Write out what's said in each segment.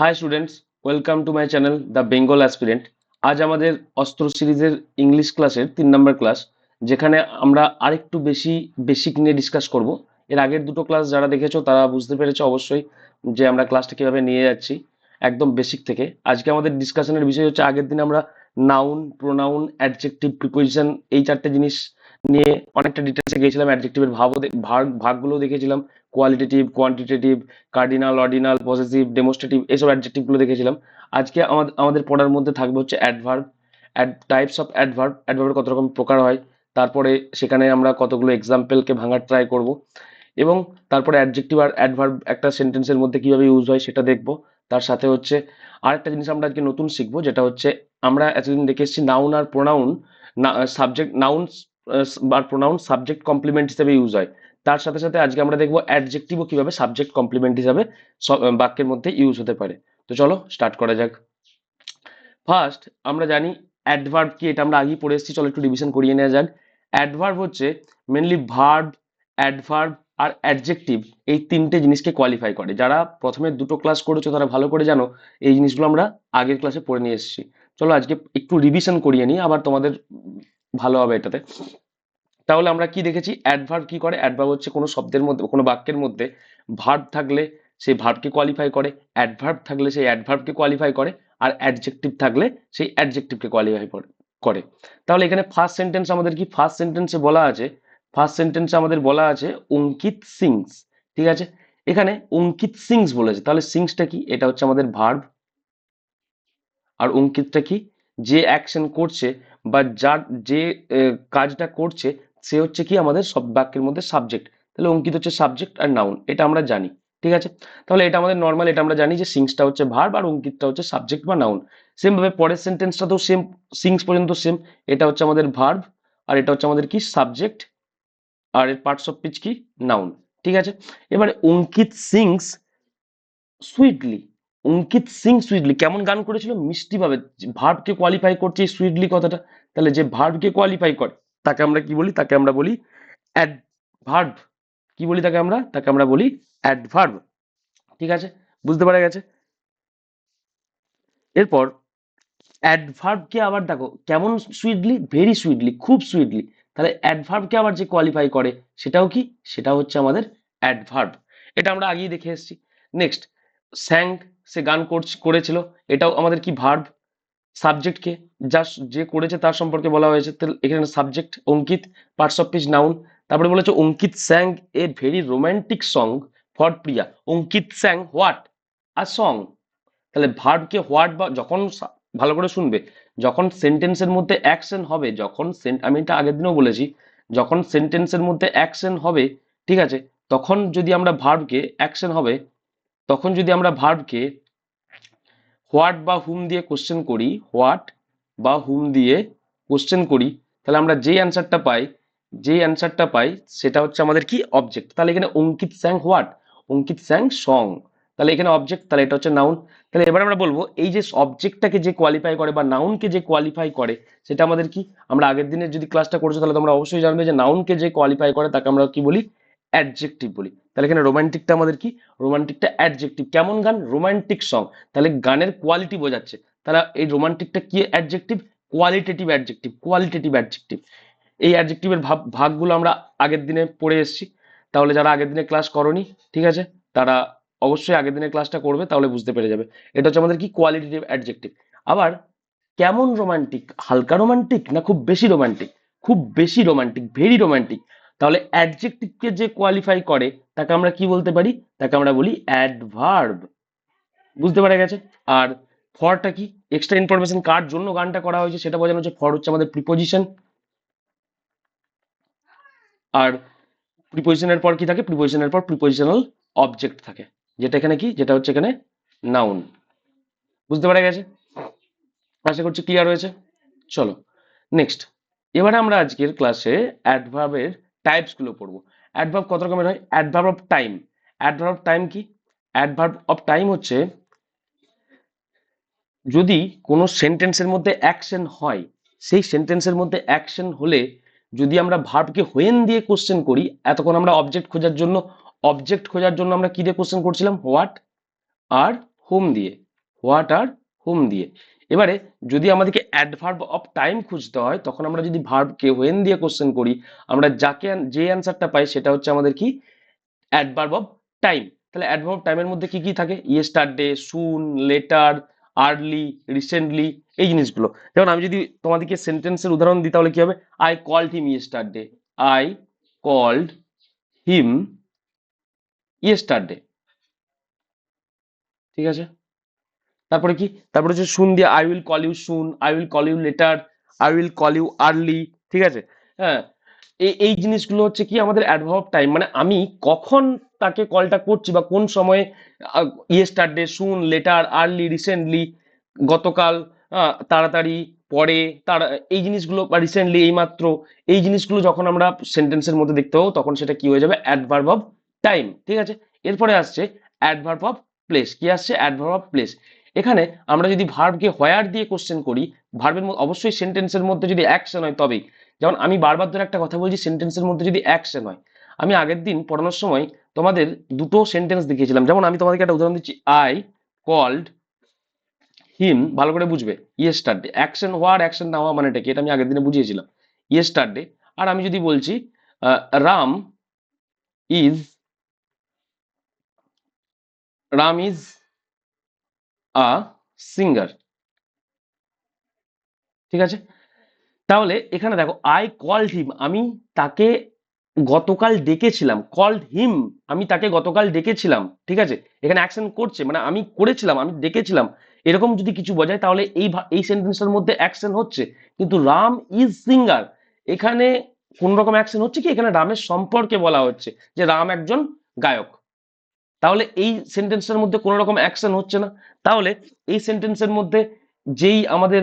High students, welcome to my channel the Bengal aspirant. আজ আমাদের অস্ত্র সিরিজের ইংলিশ ক্লাসের 3 নম্বর ক্লাস, যেখানে আমরা আরেকটু বেশি বেসিক নিয়ে ডিসকাস করব। এর আগের দুটো ক্লাস যারা দেখেছো তারা বুঝতে পেরেছো অবশ্যই যে আমরা ক্লাসটা কিভাবে নিয়ে যাচ্ছি একদম বেসিক থেকে। আজকে আমাদের ডিসকাশনের বিষয় হচ্ছে, আগের দিন আমরা নাউন, প্রোনাউন, অ্যাডজেক্টিভ, প্রিপোজিশন এই 4টে জিনিস নিয়ে অনেকটা ডিটেলসে গিয়েছিলাম। অ্যাডজেক্টিভের ভাগগুলো দেখেছিলাম, qualitative, quantitative, cardinal, ordinal, possessive, demonstrative, এইসব অ্যাডজেক্টিভ গুলো দেখেছিলাম। আজকে আমাদের পড়ার মধ্যে থাকবে হচ্ছে অ্যাডভার্ব, টাইপস অফ অ্যাডভার্ব, অ্যাডভার্বের কত রকম প্রকার হয়, তারপরে সেখানে আমরা কতগুলো এক্সাম্পলকে ভাঙার ট্রাই করব, এবং তারপরে অ্যাডজেক্টিভ আর অ্যাডভার্ব একটা সেন্টেন্সের মধ্যে কিভাবে ইউজ হয় সেটা দেখব। তার সাথে হচ্ছে আরেকটা জিনিস আমরা আজকে নতুন শিখবো, যেটা হচ্ছে আমরা এতদিন দেখে এসেছি নাউন আর প্রোনাউন, সাবজেক্ট নাউন আর প্রোনাউন সাবজেক্ট কমপ্লিমেন্ট হিসেবে ইউজ হয়। তার সাথে সাথে আজকে আমরা দেখবো অ্যাডজেক্টিভও কিভাবে সাবজেক্ট কমপ্লিমেন্ট হিসাবে বাক্যের মধ্যে ইউজ হতে পারে। তো চলো স্টার্ট করা যাক। ফার্স্ট আমরা জানি অ্যাডভার্ব কি, এটা আমরা আগেই পড়ে এসেছি, চলো একটু রিভিশন করিয়ে নেওয়া যাক। অ্যাডভার্ব হচ্ছে মেনলি ভার্ব, অ্যাডভার্ব আর অ্যাডজেক্টিভ, এই 3টে জিনিসকে কোয়ালিফাই করে। যারা প্রথমে দুটো ক্লাস করেছো তারা ভালো করে জানো এই জিনিসগুলো আমরা আগের ক্লাসে পড়ে নিয়ে এসেছি। চলো আজকে একটু রিভিশন করিয়ে নিই, আবার তোমাদের ভালো হবে এটাতে। তাহলে আমরা কি দেখেছি, অ্যাডভার্ব কি করে? অ্যাডভার্ব হচ্ছে কোনো শব্দের মধ্যে, কোনো বাক্যের মধ্যে ভার্ব থাকলে সেই ভার্বকে কোয়ালিফাই করে, অ্যাডভার্ব থাকলে সেই অ্যাডভার্বকে কোয়ালিফাই করে, আর অ্যাডজেক্টিভ থাকলে সেই অ্যাডজেক্টিভকে কোয়ালিফাই করে। তাহলে এখানে ফার্স্ট সেন্টেন্স আমাদের কি, ফার্স্ট সেন্টেন্সে বলা আছে, ফার্স্ট সেন্টেন্সে আমাদের বলা আছে অঙ্কিত সিংস। ঠিক আছে, এখানে অঙ্কিত সিংস বলেছে, তাহলে সিংসটা কি? এটা হচ্ছে আমাদের ভার্ব। আর অঙ্কিতটা কি? যে অ্যাকশন করছে বা যার যে কাজটা করছে সে হচ্ছে কি আমাদের সব বাক্যের মধ্যে সাবজেক্ট। তাহলে অঙ্কিত হচ্ছে সাবজেক্ট আর নাউন, এটা আমরা জানি। ঠিক আছে, তাহলে এটা আমাদের নর্মাল, এটা আমরা জানি যে সিংসটা হচ্ছে ভার্ব আর অঙ্কিতটা হচ্ছে সাবজেক্ট বা নাউন। সেম ভাবে পরের সেন্টেন্সটা তো সেম, সিংস পর্যন্ত সেম। এটা হচ্ছে আমাদের ভার্ব আর এটা হচ্ছে আমাদের কি সাবজেক্ট, আর এর পার্টস অফ স্পিচ কি নাউন। ঠিক আছে, এবারে অঙ্কিত সিংস সুইটলি, অঙ্কিত সিং সুইটলি কেমন গান করেছিল? মিষ্টি ভাবে। ভার্বকে কোয়ালিফাই করছে এই সুইটলি কথাটা, তাহলে যে ভার্বকে কোয়ালিফাই করে তাকে আমরা কি বলি? তাকে আমরা বলি অ্যাডভার্ব। কি বলি তাকে আমরা? তাকে আমরা বলি অ্যাডভার্ব। ঠিক আছে, বুঝতে পারা গেছে। এরপর অ্যাডভার্বকে আবার দেখো কেমন সুইটলি, ভেরি সুইটলি, খুব সুইটলি। তাহলে অ্যাডভার্বকে আবার যে কোয়ালিফাই করে সেটাও কি? সেটা হচ্ছে আমাদের অ্যাডভার্ব। এটা আমরা আগেই দেখে এসেছি। নেক্সট, স্যাং, সে গান করেছিল, এটাও আমাদের কি? ভার্ব। সাবজেক্টকে, যা যে করেছে তার সম্পর্কে বলা হয়েছে, তাহলে এখানে subject Ankit, parts of speech noun. তারপরে বলেছে Ankit sang a very romantic song for Priya. Ankit sang what? A song. তাহলে ভার্বকে হোয়াট, বা যখন ভালো করে শুনবে, যখন সেন্টেন্সের মধ্যে অ্যাকশন হবে, যখন আমি এটা আগের দিনও বলেছি, যখন সেন্টেন্সের মধ্যে অ্যাকশন হবে, ঠিক আছে, তখন যদি আমরা ভার্বকে অ্যাকশন হবে, তখন যদি আমরা ভার্বকে হোয়াট বা হুম দিয়ে কোশ্চেন করি, হোয়াট বা হুম দিয়ে কোশ্চেন করি, তাহলে আমরা যেই অ্যান্সারটা পাই, যেই অ্যান্সারটা পাই সেটা হচ্ছে আমাদের কি? অবজেক্ট। তাহলে এখানে অঙ্কিত স্যাং হোয়াট? Ankit স্যাং song. তাহলে এখানে অবজেক্ট, তাহলে এটা হচ্ছে নাউন। তাহলে এবার আমরা বলবো এই যে অবজেক্টটাকে যে কোয়ালিফাই করে বা নাউনকে যে কোয়ালিফাই করে সেটা আমাদের কি? আমরা আগের দিনের যদি ক্লাসটা করছো তাহলে তোমরা অবশ্যই জানবে যে নাউনকে যে কোয়ালিফাই করে তাকে আমরা কি বলি? অ্যাডজেক্টিভ বলি। তাহলে এখানে রোমান্টিকটা আমাদের কি? রোমান্টিকটা অ্যাডজেক্টিভ। কেমন গান? Romantic song. তাহলে গানের কোয়ালিটি বোঝাচ্ছে। তাহলে এই রোমান্টিকটা কি adjective? Qualitative adjective, qualitative adjective. এই অ্যাডজেক্টিভের ভাগগুলো আমরা আগের দিনে পড়ে এসেছি। তাহলে যারা আগের দিনে ক্লাস করনি, ঠিক আছে, তারা অবশ্যই আগের দিনের ক্লাসটা করবে, তাহলে বুঝতে পেরে যাবে। এটা হচ্ছে আমাদের কি? Qualitative adjective. আবার কেমন রোমান্টিক? হালকা রোমান্টিক না খুব বেশি রোমান্টিক? খুব বেশি রোমান্টিক, ভেরি রোমান্টিক। তাহলে অ্যাডজেক্টিভকে যে কোয়ালিফাই করে তাকে আমরা কি বলতে পারি? তাকে আমরা বলি অ্যাডভার্ব। বুঝতে পারা গেছে। আর ফরটা কি? এক্সট্রা ইনফরমেশন কার জন্য গানটা করা হয়েছে সেটা বোঝানো হচ্ছে। ফর হচ্ছে আমাদের প্রিপোজিশন। আর প্রিপোজিশনের পর কি থাকে? প্রিপোজিশনের পর প্রিপোজিশনাল অবজেক্ট থাকে, যেটা এখানে কি? যেটা হচ্ছে এখানে নাউন। বুঝতে পারা গেছে? আশা করছি ক্লিয়ার হয়েছে। চলো নেক্সট, এবারে আমরা আজকের ক্লাসে অ্যাডভার্বের টাইপস গুলো পড়বো। অ্যাডভার্ব কত রকমের হয়? Adverb of time. Adverb of time কি? অ্যাডভার্ব অফ টাইম হচ্ছে যদি কোনো সেন্টেন্সের মধ্যে অ্যাকশন হয়, সেই সেন্টেন্সের মধ্যে অ্যাকশন হলে যদি আমরা ভার্বকে হোয়েন দিয়ে কোশ্চেন করি, এতক্ষণ আমরা অবজেক্ট খোঁজার জন্য আমরা কি দিয়ে কোশ্চেন করছিলাম? হোয়াট আর হোম দিয়ে। হোয়াট আর হুম দিয়ে। এবারে যদি আমাদেরকে অ্যাডভার্ব অফ টাইম খুঁজতে হয়, তখন আমরা যদি ভার্বকে হোয়েন দিয়ে কোশ্চেন করি, আমরা যাকে যে অ্যান্সারটা পাই সেটা হচ্ছে আমাদের কি, অ্যাডভার্ব অফ টাইম। তাহলে অ্যাডভার্ব অফ টাইমের মধ্যে কি কি থাকে, yesterday, soon, later, early, recently, এই জিনিসগুলো। যেমন আমি যদি তোমাদেরকে সেন্টেন্সের উদাহরণ দিই তাহলে কি হবে, I called him yesterday, I called him yesterday. ঠিক আছে, তারপরে কি, তারপরে হচ্ছে শুন দিয়ে I will call you soon, I will call you later, I will call you early. ঠিক আছে, হ্যাঁ, এই এই জিনিসগুলো হচ্ছে কি আমাদের অ্যাডভার্ব টাইম, মানে আমি কখন তাকে কলটা করছি বা কোন সময়ে, ইয়েস্টারডে, শুন, লেটার, আর্লি, রিসেন্টলি, গতকাল, তাড়াতাড়ি, পরে, তার, এই জিনিসগুলো, বা রিসেন্টলি, এইমাত্র, এই জিনিসগুলো যখন আমরা সেন্টেন্সের মধ্যে দেখতে পাবো তখন সেটা কি হয়ে যাবে, অ্যাডভার্ব অফ টাইম। ঠিক আছে, এরপরে আসছে অ্যাডভার্ব অফ প্লেস। কি আসছে, অ্যাডভার্ব অফ প্লেস। এখানে আমরা যদি ভার্বকে হোয়ার দিয়ে কোশ্চেন করি, ভার্বের অবশ্যই সেন্টেন্সের মধ্যে যদি অ্যাকশন হয় তবেই। যেমন আমি বারবার ধরে একটা কথা বলছি, সেন্টেন্সের মধ্যে যদি অ্যাকশন হয়। আমি আগের দিন পড়ানোর সময় তোমাদের দুটো সেন্টেন্স দেখিয়েছিলাম, যেমন আমি তোমাদেরকে একটা উদাহরণ দিচ্ছি, আই কল্ড হিম, ভালো করে বুঝবে, ইয়েস্টারডে, অ্যাকশন হওয়ার অ্যাকশন না হওয়া মানেটা কি, এটা আমি আগের দিনে বুঝিয়েছিলাম, ইয়েস্টারডে। আর আমি যদি বলছি Ram is, Ram is a singer. ঠিক আছে, তাহলে এখানে দেখো, আই কল্ড হিম, আমি তাকে গতকাল ডেকেছিলাম, কল্ড হিম, আমি তাকে গতকাল ডেকেছিলাম। ঠিক আছে, এখানে অ্যাকশন করছে, মানে আমি করেছিলাম, আমি ডেকেছিলাম, এরকম যদি কিছু বোঝায় তাহলে এই সেন্টেন্সটার মধ্যে অ্যাকশন হচ্ছে। কিন্তু রাম ইজ সিঙ্গার, এখানে কোন রকম অ্যাকশন হচ্ছে কি, এখানে রামের সম্পর্কে বলা হচ্ছে যে রাম একজন গায়ক। তাহলে এই সেন্টেন্সটার মধ্যে কোনো রকম অ্যাকশন হচ্ছে না। তাহলে এই সেন্টেন্সের মধ্যে যেই আমাদের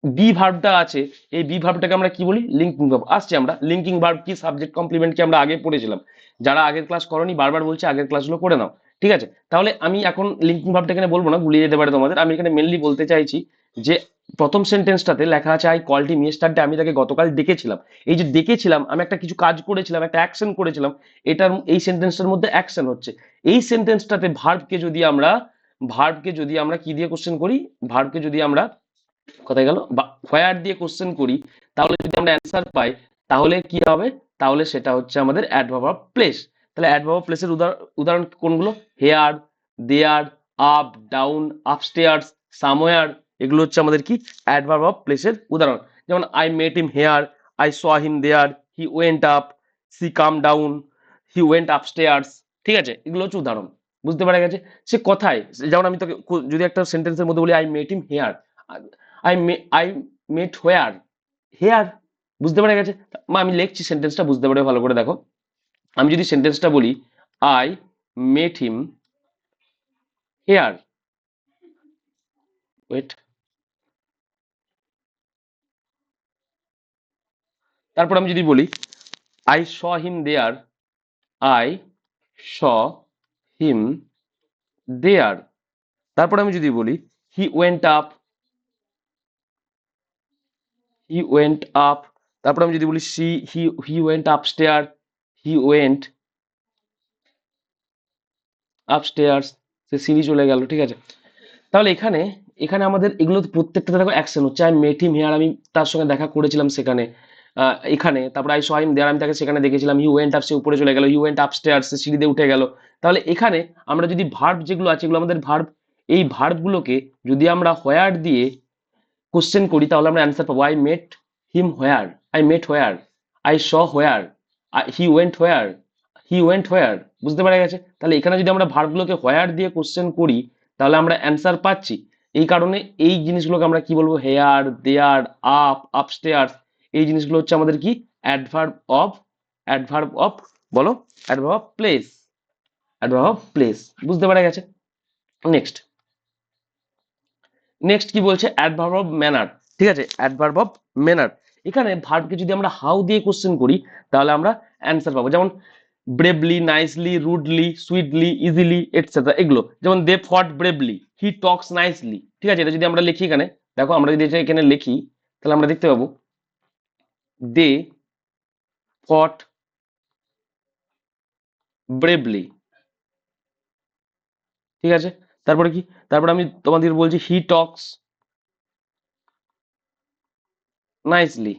বি ভার্বটা আছে, এই বি ভার্বটাকে আমরা কি বলি, লিঙ্কিং ভার্ব। আসছে আমরা লিঙ্কিং ভার্ব কি, সাবজেক্ট কমপ্লিমেন্ট কি, আমরা আগে পড়েছিলাম। যারা আগের ক্লাস করনি বারবার বলছি আগের ক্লাসগুলো করে নাও। ঠিক আছে, তাহলে আমি এখন লিঙ্কিং ভার্বটা এখানে বলবো না, গুলিয়ে যেতে পারে তোমাদের। আমি এখানে মেনলি বলতে চাইছি যে প্রথম সেন্টেন্সটাতে লেখা আছে আই কল্ড হিম ইয়েস্টারডে, আমি তাকে গতকাল ডেকেছিলাম। এই যে ডেকেছিলাম, আমি একটা কিছু কাজ করেছিলাম, একটা অ্যাকশন করেছিলাম, এটার এই সেন্টেন্সটার মধ্যে অ্যাকশন হচ্ছে। এই সেন্টেন্সটাতে ভার্বকে যদি আমরা কি দিয়ে কোশ্চেন করি, ভার্বকে যদি আমরা, কোথায় গেল, হোয়ার দিয়ে কোশ্চেন করি, তাহলে যদি আমরা অ্যান্সার পাই তাহলে কি হবে, তাহলে সেটা হচ্ছে আমাদের অ্যাডভার্ব অফ প্লেস। তাহলে অ্যাডভার্ব অফ প্লেসের উদাহরণ কোনগুলো, here, there, up, down, upstairs, somewhere, এগুলো হচ্ছে আমাদের কি, অ্যাডভার্ব অফ প্লেসের উদাহরণ। যেমন I met him here, I saw him there, he went up, she come down, he went upstairs. ঠিক আছে, এগুলো হচ্ছে উদাহরণ। বুঝতে পারা গেছে, সে কথায়, যেমন আমি তোকে যদি একটা সেন্টেন্সের মধ্যে বলি I met him here, I met where, here. বুঝতে পেরে গেছে, মা আমি লিখছি সেন্টেন্সটা বুঝতে পারে ভালো করে দেখো। আমি যদি সেন্টেন্সটা বলি, I met him here, wait, তারপর আমি যদি বলি I saw him there, I saw him দেয়ার, তারপর আমি যদি বলি he went up, he went up, তারপর আমি যদি বলি he went upstair, he went upstairs, সে সিঁড়ি চলে গেল। ঠিক আছে, তাহলে এখানে এখানে আমাদের এগুলো প্রত্যেকটা দেখো অ্যাকশন হচ্ছে, আই মেট হিম হেয়ার, আমি তার সঙ্গে দেখা করেছিলাম সেখানে, এখানে, তারপরে আই স হিম দেয়ার, আমি তাকে সেখানে দেখেছিলাম, হি ওয়েন্ট আপ, সে উপরে চলে গেল, হি ওয়েন্ট আপস্টেয়ার্স, সে সিঁড়িতে উঠে গেল। তাহলে এখানে আমরা যদি ভার্ব যেগুলো আছে, এগুলো আমাদের ভার্ব, এই ভার্বগুলোকে যদি আমরা হোয়ার দিয়ে কোশ্চেন করি তাহলে আমরা অ্যান্সার পাবো, I met him where, I met where, I saw where, he went where, he went where. বুঝতে পারা গেছে, তাহলে এখানে যদি আমরা ভার্বগুলোকে হোয়ার দিয়ে কোশ্চেন করি তাহলে আমরা অ্যান্সার পাচ্ছি। এই কারণে এই জিনিসগুলোকে আমরা কি বলবো, হেয়ার, দেয়ার, আপ, আপস্টেয়ার্স, এই জিনিসগুলো হচ্ছে আমাদের কি, অ্যাডভার্ব অফ, অ্যাডভার্ব অফ, বলো, adverb of place, adverb of place. বুঝতে পারা গেছে। নেক্সট, নেক্সট কি বলছে, অ্যাডভার্ব অফ ম্যানার। ঠিক আছে, অ্যাডভার্ব অফ ম্যানার, এখানে ভার্বকে যদি আমরা হাউ দিয়ে কোশ্চেন করি তাহলে আমরা অ্যান্সার পাবো। যেমন bravely, nicely, rudely, sweetly, easily, etcetera, এগুলো। যেমন দে ফট ব্রেভলি, হি টক্স নাইসলি। ঠিক আছে, এটা যদি আমরা লিখি এখানে, দেখো আমরা যদি এটা এখানে লিখি তাহলে আমরা দেখতে পাবো দে ফট ব্রেভলি। ঠিক আছে, তারপরে কি, তারপরে আমি তোমাদের বলছি হি টক্স নাইসলি।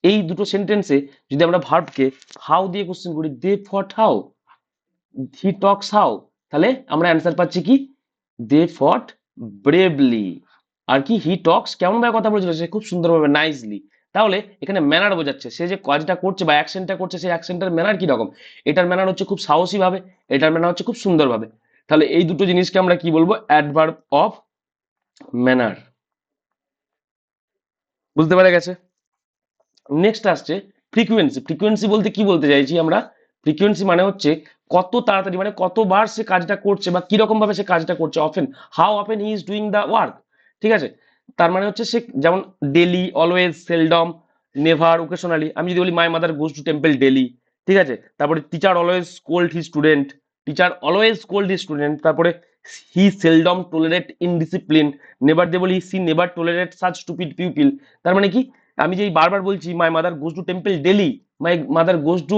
এই দুটো সেন্টেন্সে যদি আমরা ভার্বকে হাউ দিয়ে কোশ্চেন করি, দে ফট হাউ, হি টক্স হাউ, তাহলে আমরা অ্যান্সার পাচ্ছি কি, দে ফট ব্রেভলি। আর কি, হি টক্স কেমন ভাবে কথা বলছিল, সে খুব সুন্দরভাবে, নাইসলি। তাহলে এখানে ম্যানার বোঝাচ্ছে, সে যে কাজটা করছে বা অ্যাকশনটা করছে, সেই অ্যাকশনটার ম্যানার কি রকম। এটার ম্যানার হচ্ছে খুব সাহসী ভাবে, এটার ম্যানার হচ্ছে খুব সুন্দরভাবে। তাহলে এই দুটো জিনিসকে আমরা কি বলবো, অ্যাডভার্ব অফ ম্যানার। বুঝতে পারা গেছে। নেক্সট আসছে ফ্রিকুয়েন্সি। ফ্রিকুয়েন্সি বলতে কি বলতে চাইছি আমরা, ফ্রিকুয়েন্সি মানে হচ্ছে কত তাড়াতাড়ি, মানে কতবার সে কাজটা করছে বা কিরকম ভাবে সে কাজটা করছে। Often, how often he is doing the work. ঠিক আছে, তার মানে হচ্ছে সে যেমন daily, always, seldom, never, occasionally. আমি যদি বলি my mother goes to temple daily, ঠিক আছে। তারপরে teacher always scold he student, teacher always scold he student. তারপরে he seldom tolerate indiscipline, never দিয়ে বলি she never tolerate such stupid pupil. তার মানে কি, আমি যেই বারবার বলছি my mother goes to temple daily, my mother goes to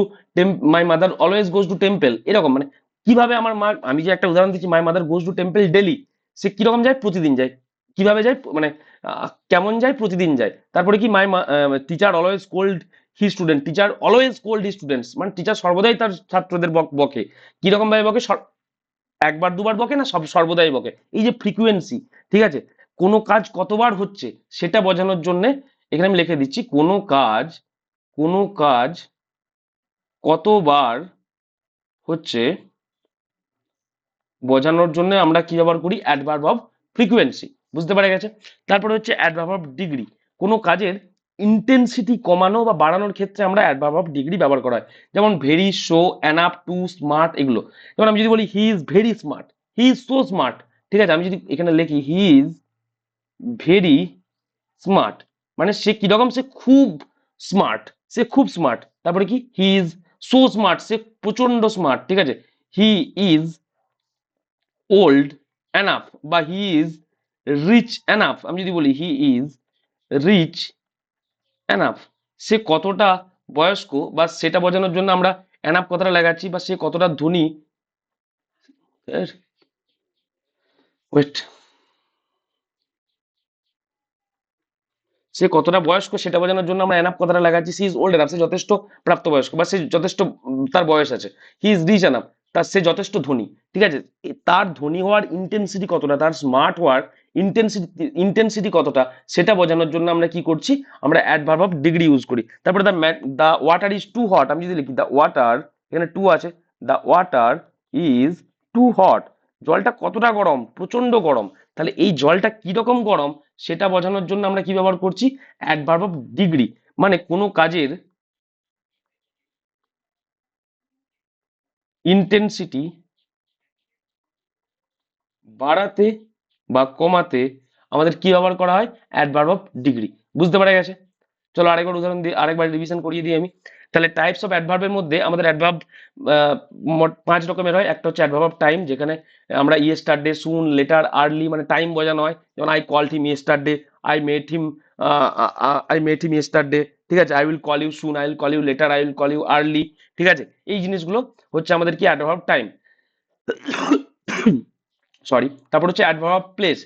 my mother always goes to temple, এরকম মানে কিভাবে আমার মা, আমি যে একটা উদাহরণ দিচ্ছি my mother goes to temple daily, সে কিরকম যায়, প্রতিদিন যায়। কিভাবে যায়, মানে কেমন যায়, প্রতিদিন যায়। তারপরে কি, my teacher always cold he student, teacher always cold he students, মানে টিচার সর্বদাই তার ছাত্রদের বকে। কিরকম ভাবে বকে, একবার দুবার বকে না, সর্বদাই বকে। এই যে ফ্রিকুয়েন্সি, ঠিক আছে, কোনো কাজ কতবার হচ্ছে সেটা বোঝানোর জন্য এখানে আমি লিখে দিচ্ছি, কোনো কাজ কতবার হচ্ছে বোঝানোর জন্য আমরা কি ব্যবহার করি, অ্যাডভার্ব অফ ফ্রিকুয়েন্সি। বুঝতে পারা গেছে। তারপরে হচ্ছে অ্যাডভার্ব অফ ডিগ্রি। কোনো কাজের ইন্টেন্সিটি কমানো বা বাড়ানোর ক্ষেত্রে আমরা অ্যাডভার্ব অফ ডিগ্রি ব্যবহার করা হয়। যেমন very, so, enough, too, smart, এগুলো। যেমন আমি যদি বলি he is very smart, he is so smart, ঠিক আছে। আমি যদি এখানে লিখি হি ইজ ভেরি স্মার্ট, মানে সে কিরকম, সে খুব স্মার্ট, সে খুব স্মার্ট। তারপরে কি, হি ইজ সো স্মার্ট, সে প্রচন্ড স্মার্ট, ঠিক আছে। হি ইজ ওল্ড এনাফ বা হি ইজ রিচ এনাফ। আমি যদি বলি হি ইজ রিচ এনাফ, সে কতটা বয়স্ক বা সেটা বোঝানোর জন্য আমরা এনাফ কথাটা লাগাচ্ছি, বা সে কতটা ধনী। ওয়েট, সে কতটা বয়স্ক সেটা বোঝানোর জন্য আমরা এনাফ কথাটা লাগাচ্ছি। সি ইজ ওল্ড এনাফ, সে যথেষ্ট প্রাপ্তবয়স্ক বা সে যথেষ্ট তার বয়স আছে। হি ইজ রিচ এনাফ, তার সে যথেষ্ট ধনী, ঠিক আছে। তার ধনী হওয়ার ইন্টেন্সিটি কতটা, তার স্মার্ট হওয়ার ইন্টেন্সিটি কতটা, সেটা বোঝানোর জন্য আমরা কি করছি, আমরা অ্যাডভার্ব অফ ডিগ্রি ইউজ করি। তারপরে the water is too hot, আমি যদি লিখি দা ওয়াটার, এখানে টু আছে, the water is too hot, জলটা কতটা গরম, প্রচন্ড গরম। তাহলে এই জলটা কিরকম গরম সেটা বোঝানোর জন্য আমরা কি ব্যবহার করছি, অ্যাডভার্ব অফ ডিগ্রি। মানে কোনো কাজের ইন্টেন্সিটি বাড়াতে বা কমাতে আমাদের কি ব্যবহার করা হয়, অ্যাডভার্ব অফ ডিগ্রি। বুঝতে পারা গেছে। চলো আরেকবার উদাহরণ দিই, আরেকবার রিভিশন করিয়ে দিই আমি। তাহলে টাইপস অফ অ্যাডভার্বের মধ্যে আমাদের অ্যাডভার্ব মোট 5 রকমের হয়। একটা হচ্ছে অ্যাডভার্ব অফ টাইম, যেখানে আমরা ইয়েস্টারডে, সুন, লেটার, আর্লি, মানে টাইম বোঝানো হয়। যেমন I called him yesterday, I met him, yesterday, ঠিক আছে। I will call you soon, I will call you later, I will call you early, ঠিক আছে। এই জিনিসগুলো হচ্ছে আমাদের কি, অ্যাডভার্ব টাইম। সরি। তারপর হচ্ছে অ্যাডভার্ব অফ প্লেস।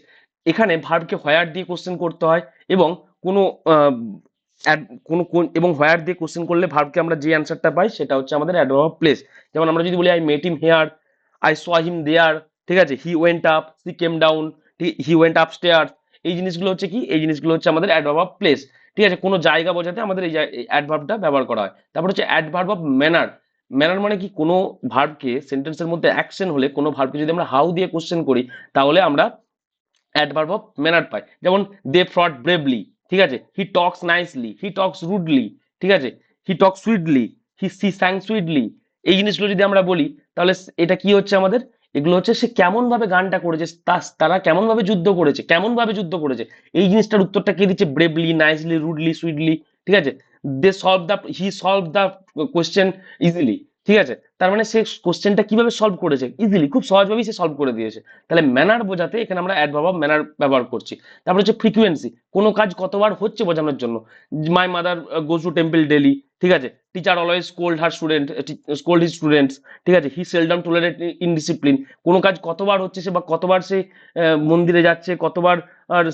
এখানে ভার্বকে হোয়ার দিয়ে কোশ্চেন করতে হয়, এবং কোনো আহ, এবং হোয়ার দিয়ে কোশ্চেন করলে ভার্বকে আমরা যে অ্যান্সারটা পাই সেটা হচ্ছে আমাদের অ্যাডভার্ব অফ প্লেস। যেমন আমরা যদি বলি I met him here, I saw him there, ঠিক আছে। He went up, she came down, he went up stairs. এই জিনিসগুলো হচ্ছে কি, এই জিনিসগুলো হচ্ছে আমাদের অ্যাডভার্ব অফ প্লেস, ঠিক আছে। কোনো জায়গা বোঝাতে আমাদের এই অ্যাডভার্বটা ব্যবহার করা হয়। তারপর হচ্ছে অ্যাডভার্ব অফ ম্যানার। ম্যানার মানে কি, কোনো ভার্বকে, সেন্টেন্সের মধ্যে অ্যাকশন হলে কোনো ভার্বকে যদি আমরা হাউ দিয়ে কোশ্চেন করি, তাহলে আমরা অ্যাডভার্ব অফ ম্যানার পাই। যেমন দে ফ্রট ব্রেভলি, ঠিক আছে। হি টক্স নাইসলি, হি টক্স রুডলি, ঠিক আছে। হি টক্স সুইটলি, সি স্যাং সুইটলি। এই জিনিসগুলো যদি আমরা বলি, তাহলে এটা কি হচ্ছে আমাদের, এগুলো হচ্ছে সে কেমন ভাবে গানটা করেছে, তারা কেমন ভাবে যুদ্ধ করেছে, কেমন ভাবে যুদ্ধ করেছে। এই জিনিসটার উত্তরটা কে দিচ্ছে, ব্রেভলি, নাইসলি, রুডলি, সুইটলি, ঠিক আছে। They solve the he solve the question easily, ঠিক আছে, তার মানে সে কোশ্চেনটা কিভাবে সলভ করেছে, ইজিলি, খুব সহজভাবেই সে সলভ করে দিয়েছে। তাহলে ম্যানার বোঝাতে এখানে আমরা অ্যাডভার্ব অফ ম্যানার ব্যবহার করছি। তারপর হচ্ছে ফ্রিকুয়েন্সি, কোনো কাজ কতবার হচ্ছে বোঝানোর জন্য। মাই mother goes to temple daily, ঠিক আছে, টিচার অলওয়েজ স্কোল্ড হার স্টুডেন্ট, স্কোল্ড হিজ স্টুডেন্টস, ঠিক আছে, হি সেলডম টলারেট ইনডিসিপ্লিন, কোনো কাজ কতবার হচ্ছে সে, বা কতবার সে মন্দিরে যাচ্ছে, কতবার আর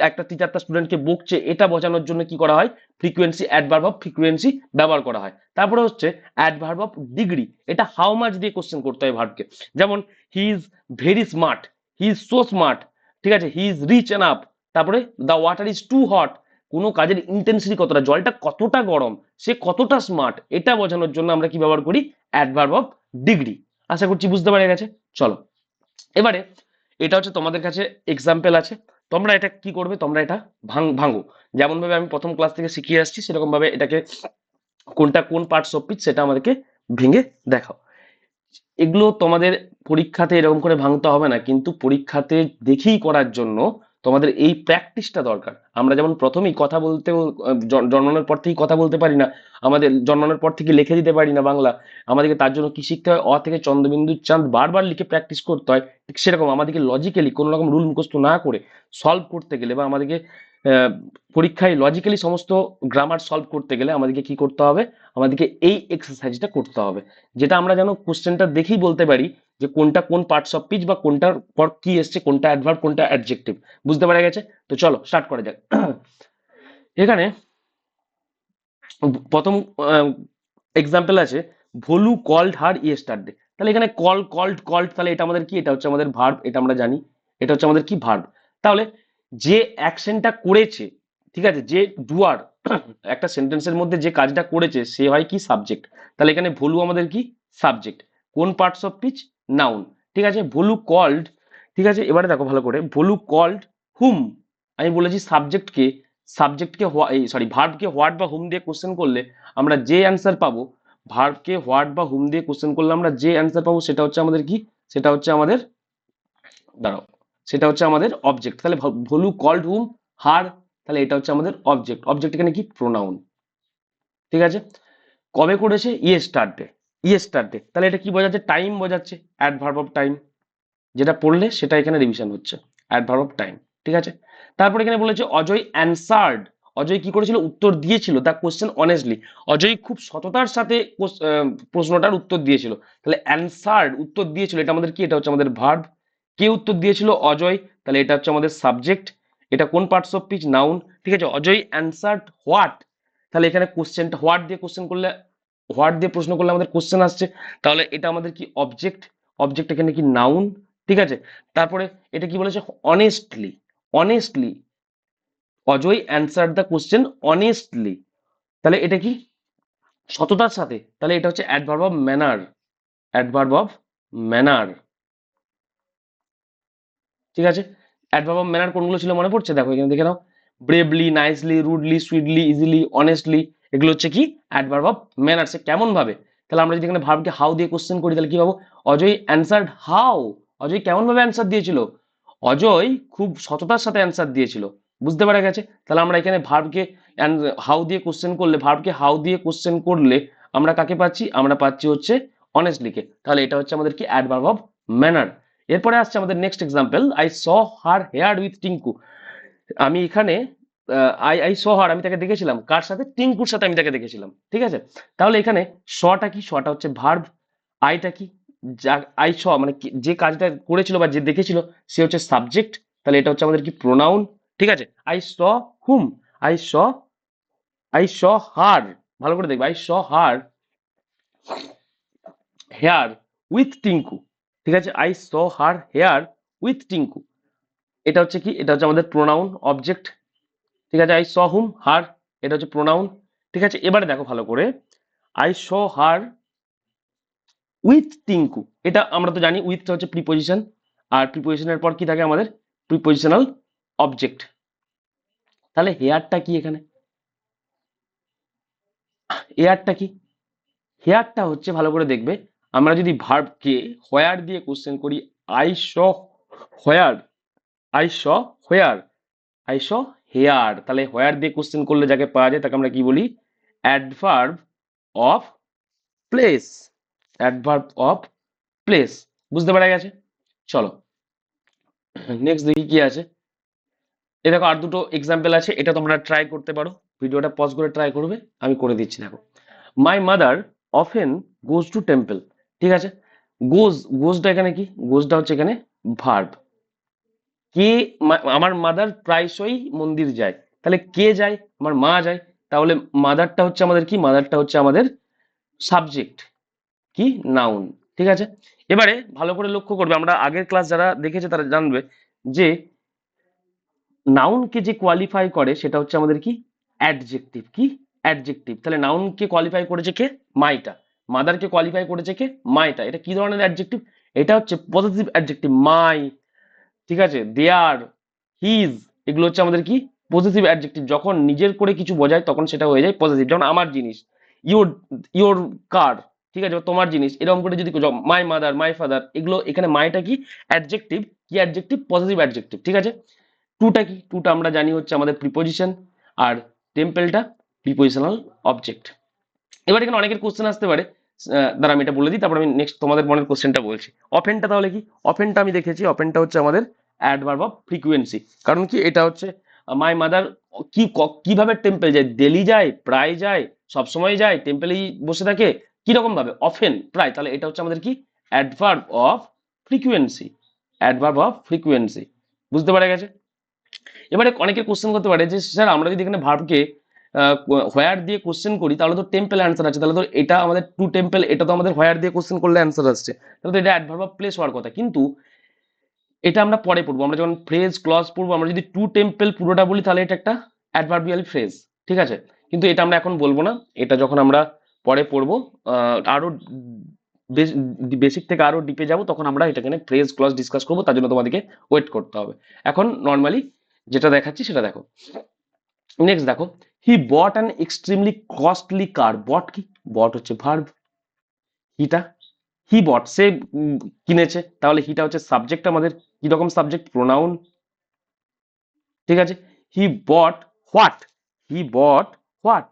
একটা টিচার তার স্টুডেন্টকে বকছে, এটা বোঝানোর জন্য কি করা হয়, ফ্রিকুয়েন্সি, অ্যাডভার্ব অফ ফ্রিকুয়েন্সি ব্যবহার করা হয়। তারপরে হচ্ছে অ্যাডভার্ব অফ ডিগ্রি, এটা হাউ মাচ দিয়ে কোশ্চেন করতে হয় ভার্বকে। যেমন he is very smart, he is so smart, ঠিক আছে, হি ইজ রিচ এনাফ। তারপরে the water is too hot, কোনো কাজের ইন্টেন্সিটি কতটা, জলটা কতটা গরম, সে কতটা স্মার্ট, এটা বোঝানোর জন্য আমরা কি ব্যবহার করি, অ্যাডভার্ব অফ ডিগ্রি। আশা করছি বুঝতে পেরে গেছে। চলো এবারে, এটা হচ্ছে তোমাদের কাছে এক্সাম্পল আছে, তোমরা এটা কি করবে, তোমরা এটা ভাঙো, যেমন ভাবে আমি প্রথম ক্লাস থেকে শিখিয়ে আসছি সেরকম ভাবে এটাকে, কোনটা কোন পার্টস অফ স্পিচ সেটা আমাদেরকে ভেঙে দেখাও। এগুলো তোমাদের পরীক্ষাতে এরকম করে ভাঙতে হবে না, কিন্তু পরীক্ষাতে দেখেই করার জন্য তোমাদের এই প্র্যাকটিসটা দরকার। আমরা যেমন প্রথমেই কথা বলতে, জন্মানোর পর থেকেই কথা বলতে পারি না, আমাদের জন্মানোর পর থেকে লিখে দিতে পারি না বাংলা, আমাদেরকে তার জন্য কি শিখতে হয়, অ থেকে চন্দ্রবিন্দু চাঁদ বারবার লিখে প্র্যাকটিস করতে হয়। ঠিক সেরকম আমাদেরকে লজিক্যালি কোনো রকম রুল মুখস্থ না করে সলভ করতে গেলে, বা আমাদেরকে পরীক্ষায় লজিক্যালি সমস্ত গ্রামার সলভ করতে গেলে আমাদেরকে কি করতে হবে, আমাদেরকে এই এক্সারসাইজটা করতে হবে, যেটা আমরা যেন কোশ্চেনটা দেখেই বলতে পারি যে কোনটা কোন পার্টস অফ স্পিচ, বা কোনটার পর কি এসছে, কোনটা অ্যাডভার্ব কোনটা অ্যাডজেক্টিভ, বুঝতে পারা গেছে। তো চলো স্টার্ট করা যাক। এখানে প্রথম এক্সাম্পল আছে, ভলু কল্ড হার ইয়েস্টারডে। তাহলে এখানে কল্ড, তাহলে এটা আমাদের কি, এটা হচ্ছে আমাদের ভার্ব, এটা আমরা জানি, এটা হচ্ছে আমাদের কি, ভার্ব। তাহলে যে অ্যাকশনটা করেছে, ঠিক আছে, যে ডুয়ার, একটা সেন্টেন্সের মধ্যে যে কাজটা করেছে সে হয় কি, সাবজেক্ট। তাহলে এখানে ভলু আমাদের কি, সাবজেক্ট। কোন পার্টস অফ স্পিচ, নাউন, ঠিক আছে, ভলু কল্ড, ঠিক আছে। এবারে দেখো ভালো করে, ভলু কল্ড হুম, আমি বলেছি সাবজেক্টকে সরি ভার্বকে হোয়াট বা হুম দিয়ে কোশ্চেন করলে আমরা যে অ্যান্সার পাবো, ভার্বকে হোয়াট বা হুম দিয়ে কোশ্চেন করলে আমরা যে অ্যান্সার পাবো সেটা হচ্ছে আমাদের কি, সেটা হচ্ছে আমাদের, দাঁড়াও, সেটা হচ্ছে আমাদের অবজেক্ট। তাহলে ভলু কল্ড হুম হার, তাহলে এটা হচ্ছে আমাদের অবজেক্ট। অবজেক্ট এখানে কি, প্রোনাউন, ঠিক আছে। কবে করেছে, ইয়েস্টারডে, তাহলে এটা কি বোঝাচ্ছে, টাইম বোঝাচ্ছে, অ্যাডভার্ব অফ টাইম, যেটা পড়লে সেটা এখানে রিভিশন হচ্ছে, অ্যাডভার্ব অফ টাইম, ঠিক আছে। তারপর এখানে বলেছে অজয় অ্যানসার্ড, অজয় কি করেছিল, উত্তর দিয়েছিল, দ্য কোশ্চেন অনেস্টলি, অজয় খুব সততার সাথে প্রশ্নটার উত্তর দিয়েছিল। তাহলে অ্যানসার্ড, উত্তর দিয়েছিল, এটা আমাদের কি, এটা হচ্ছে আমাদের ভার্ব। কে উত্তর দিয়েছিল, অজয়, তাহলে এটা হচ্ছে আমাদের সাবজেক্ট। এটা কোন পার্টস অফ স্পিচ, নাউন, ঠিক আছে। অজয় অ্যানসার্ড হোয়াট, তাহলে এখানে কোশ্চেনটা হোয়াট দিয়ে কোশ্চেন করলে, হোয়াট দিয়ে প্রশ্ন করলে আমাদের কোশ্চেন আসছে, তাহলে এটা আমাদের কি, অবজেক্ট। অবজেক্ট এখানে কি, নাউন, ঠিক আছে। তারপরে এটা কি বলেছে, honestly, honestly Ajay answer the question honestly, তাহলে এটা কি, সততার সাথে, তাহলে এটা হচ্ছে adverb of manner, adverb of manner, ঠিক আছে। অ্যাডভার্ব অফ ম্যানার কোনগুলো ছিল মনে পড়ছে, দেখো এখানে দেখে নাও, bravely, nicely, rudely, sweetly, easily, honestly, এগুলো হচ্ছে কি, অ্যাডভার্ব অফ ম্যানার, সে কেমন ভাবে। তাহলে আমরা যদি এখানে ভার্বকে হাউ দিয়ে কোশ্চেন করি তাহলে কি পাবো, অজয় অ্যান্সার্ড হাউ, অজয় কেমন ভাবে অ্যান্সার দিয়েছিল, অজয় খুব সততার সাথে অ্যান্সার দিয়েছিল, বুঝতে পারা গেছে। তাহলে আমরা এখানে ভার্বকে হাউ দিয়ে কোশ্চেন করলে, ভার্বকে হাউ দিয়ে কোশ্চেন করলে আমরা কাকে পাচ্ছি, আমরা পাচ্ছি হচ্ছে অনেস্টলিকে। তাহলে এটা হচ্ছে আমাদের কি, অ্যাডভার্ব অফ ম্যানার। এরপরে আসছে আমাদের next example, I saw her here with Tinku. আমি এখানে আই স হার, আমি তাকে দেখেছিলাম, কার সাথে, টিঙ্কুর সাথে আমি তাকে দেখেছিলাম, ঠিক আছে। তাহলে এখানে শটা কি, শটা হচ্ছে ভার্ব, আইটা কি, আই স মানে যে কাজটা করেছিল বা যে দেখেছিল সে হচ্ছে সাবজেক্ট, তাহলে এটা হচ্ছে আমাদের কি, প্রোনাউন, ঠিক আছে। I saw whom, I saw I saw her, ভালো করে দেখবে, I saw her here with Tinku, ঠিক আছে। I saw her here with Tinku, এটা হচ্ছে কি, এটা হচ্ছে আমাদের প্রোনাউন, অবজেক্ট, ঠিক আছে। আই স হুম হার, এটা হচ্ছে প্রোনাউন, ঠিক আছে। এবারে দেখো ভালো করে, I saw her with Tinku, এটা আমরা তো জানি উইথটা হচ্ছে প্রিপোজিশন, আর প্রিপোজিশনের পর কি থাকে আমাদের, প্রিপোজিশনাল অবজেক্ট। তাহলে হেয়ারটা কি এখানে, হেয়ারটা কি, হেয়ারটা হচ্ছে, ভালো করে দেখবে, আমরা যদি ভার্বকে হোয়ার দিয়ে কোশ্চেন করি, I saw where, I saw where, I saw here, তাহলে হোয়ার দিয়ে কোশ্চেন করলে যাকে পাওয়া যায় তাকে আমরা কি বলি, adverb of place, adverb of place. বুঝতে পারা গেছে? চলো নেক্সট দেখি কি আছে। এ দেখো আর দুটো এক্সাম্পল আছে, এটা তোমরা ট্রাই করতে পারো, ভিডিওটা পজ করে ট্রাই করবে, আমি করে দিচ্ছি। দেখো, my mother often goes to temple. ঠিক আছে, গোজ, গোজটা এখানে কি, গোজটা হচ্ছে এখানে ভার্ব। কে, আমার মাদার প্রায়শই মন্দির যায়, তাহলে কে যায়, আমার মা যায়, তাহলে মাদারটা হচ্ছে আমাদের কি, মাদারটা হচ্ছে আমাদের সাবজেক্ট, কি, নাউন। ঠিক আছে, এবারে ভালো করে লক্ষ্য করবে, আমরা আগের ক্লাস যারা দেখেছে তারা জানবে যে নাউনকে যে কোয়ালিফাই করে সেটা হচ্ছে আমাদের কি, অ্যাডজেক্টিভ। কি, অ্যাডজেক্টিভ। তাহলে নাউনকে কোয়ালিফাই করেছে কে, মাইটা। মাদারকে কোয়ালিফাই করেছে কে, মাইটা। এটা কি ধরনের অ্যাডজেক্টিভ, এটা হচ্ছে পজিটিভ অ্যাডজেক্টিভ, মাই। ঠিক আছে, দেয়ার, হিজ, এগুলো হচ্ছে আমাদের কি, পজিটিভ অ্যাডজেক্টিভ। যখন নিজের করে কিছু বোঝায় তখন সেটা হয়ে যায় পজিটিভ। যেমন আমার জিনিস, ইউর, ইউর কার। ঠিক আছে, তোমার জিনিস, এরকম করে যদি মাই মাদার, মাই ফাদার, এগুলো এখানে মাইটা কি, অ্যাডজেক্টিভ। কি অ্যাডজেক্টিভ, পজিটিভ অ্যাডজেক্টিভ। ঠিক আছে, টুটা কি, টুটা আমরা জানি হচ্ছে আমাদের প্রিপোজিশন, আর টেম্পেলটা প্রিপোজিশনাল অবজেক্ট। এবার এখানে অনেকের কোশ্চেন আসতে পারে, দাঁড়া আমি এটা বলে দিই, তারপর আমি নেক্সট তোমাদের মনের কোশ্চেনটা বলছি। অফেনটা তাহলে কি, অফেনটা আমি দেখেছি, অফেনটা হচ্ছে আমাদের অ্যাডভার্ব অফ ফ্রিকুয়েন্সি। কারণ কি, এটা হচ্ছে মাই মাদার কি, কিভাবে টেম্পল যায়, ডেলি যায়, প্রায় যায়, সবসময় যায়, টেম্পলেই বসে থাকে, কিরকম ভাবে, অফেন, প্রায়, তাহলে এটা হচ্ছে আমাদের কি, adverb of frequency, adverb of frequency. বুঝতে পারা গেছে? এবারে অনেকের কোশ্চেন করতে পারে যে স্যার আমরা যদি এখানে ভার্বকে হোয়ার দিয়ে কোশ্চেন করি তাহলে তো টেম্পল অ্যান্সার আছে, তাহলে তো এটা আমাদের টু টেম্পল, এটা তো আমাদের হোয়ার দিয়ে কোশ্চেন করলে অ্যান্সার আসছে, তাহলে তো এটা অ্যাডভার্ব অফ প্লেস হওয়ার কথা। কিন্তু এটা আমরা পরে পড়বো, আমরা যখন ফ্রেজ ক্লজ পড়বো, আমরা যদি টু টেম্পল পুরোটা বলি তাহলে এটা একটা অ্যাডভার্বিয়াল ফ্রেজ। ঠিক আছে, কিন্তু এটা আমরা এখন বলবো না, এটা যখন আমরা পরে পড়বো, আরো বেসিক থেকে আরো ডিপে যাবো, তখন আমরা এটাকে ফ্রেজ ক্লজ ডিসকাস করবো, তার জন্য তোমাদেরকে ওয়েট করতে হবে। এখন নর্মালি যেটা দেখাচ্ছি সেটা দেখো। নেক্সট দেখো, হি বট অ্যান এক্সট্রিমলি কস্টলি কার। বট কি, বট হচ্ছে ভার্ব, হিটা, হি বট সে কিনেছে, তাহলে হিটা হচ্ছে সাবজেক্ট আমাদের, কি রকম সাবজেক্ট, প্রোনাউন। ঠিক আছে, হি বট হোয়াট, হি বট হোয়াট,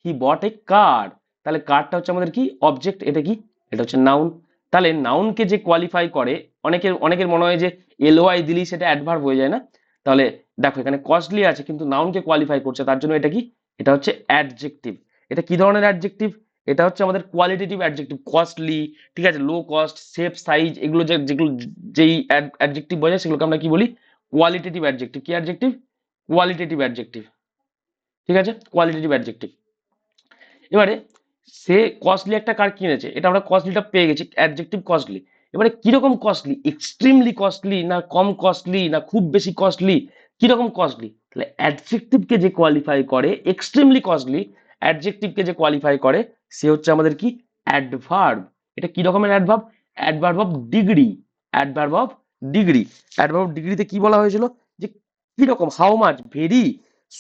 হি বট এ কার, তাহলে কারটা হচ্ছে আমাদের কি, অবজেক্ট, এটা কি, এটা হচ্ছে নাউন। তাহলে নাউনকে যে কোয়ালিফাই করে, অনেকের অনেকের মনে হয় যে এলওয়াই দিলেই সেটা অ্যাডভার্ব হয়ে যায় না, তাহলে দেখো এখানে কস্টলি আছে কিন্তু নাউনকে কোয়ালিফাই করছে, তার জন্য এটা কি, এটা হচ্ছে অ্যাডজেক্টিভ। এটা কি ধরনের অ্যাডজেক্টিভ, এটা হচ্ছে আমাদের কোয়ালিটেটিভ অ্যাডজেক্টিভ। কস্টলি, ঠিক আছে, লো কস্ট, শেপ, সাইজ, এগুলো যেগুলো যেই অ্যাডজেক্টিভ বোঝায় সেগুলোকে আমরা কি বলি, কোয়ালিটেটিভ অ্যাডজেক্টিভ। কি অ্যাডজেক্টিভ, কোয়ালিটেটিভ অ্যাডজেক্টিভ। ঠিক আছে, কোয়ালিটেটিভ অ্যাডজেক্টিভ। এবারে সে কস্টলি একটা কার কিনেছে, এটা আমরা কস্টলিটা পেয়ে গেছি, অ্যাডজেক্টিভ কস্টলি। এবারে কিরকম কস্টলি, এক্সট্রিমলি কস্টলি, না কম কস্টলি, না খুব বেশি কস্টলি, কিরকম কস্টলি, তাহলে অ্যাডজেক্টিভকে যে কোয়ালিফাই করে, এক্সট্রিমলি কস্টলি, অ্যাডজেক্টিভকে যে কোয়ালিফাই করে সে হচ্ছে আমাদের কি, অ্যাডভার্ব। এটা কি রকমের adverb, adverb of degree, adverb of degree. Adverb of ডিগ্রিতে কি বলা হয়েছিল, যে কিরকম, how much, very,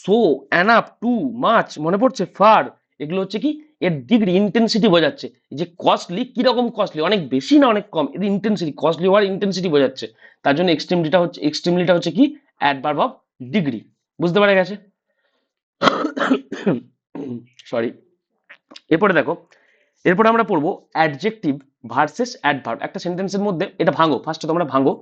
so, enough, too much, মনে পড়ছে, ফার, এগুলো হচ্ছে কি, এর ডিগ্রি, ইন্টেন্সিটি বোঝাচ্ছে। এই যে কস্টলি, কিরকম কস্টলি, অনেক বেশি না অনেক কম, এর ইন্টেন্সিটি, কস্টলি হওয়ার ইন্টেন্সিটি বোঝাচ্ছে, তার জন্য এক্সট্রিমলিটা হচ্ছে কি, অ্যাডভার্ব অফ ডিগ্রি। বুঝতে পারা গেছে? সরি। এরপরে দেখো, এরপরে আমরা পড়বো অ্যাডজেক্টিভ ভার্সেস অ্যাডভার্ব। একটা সেন্টেন্সের মধ্যে এটা ভাঙো, ফার্স্টে তোমরা ভাঙো,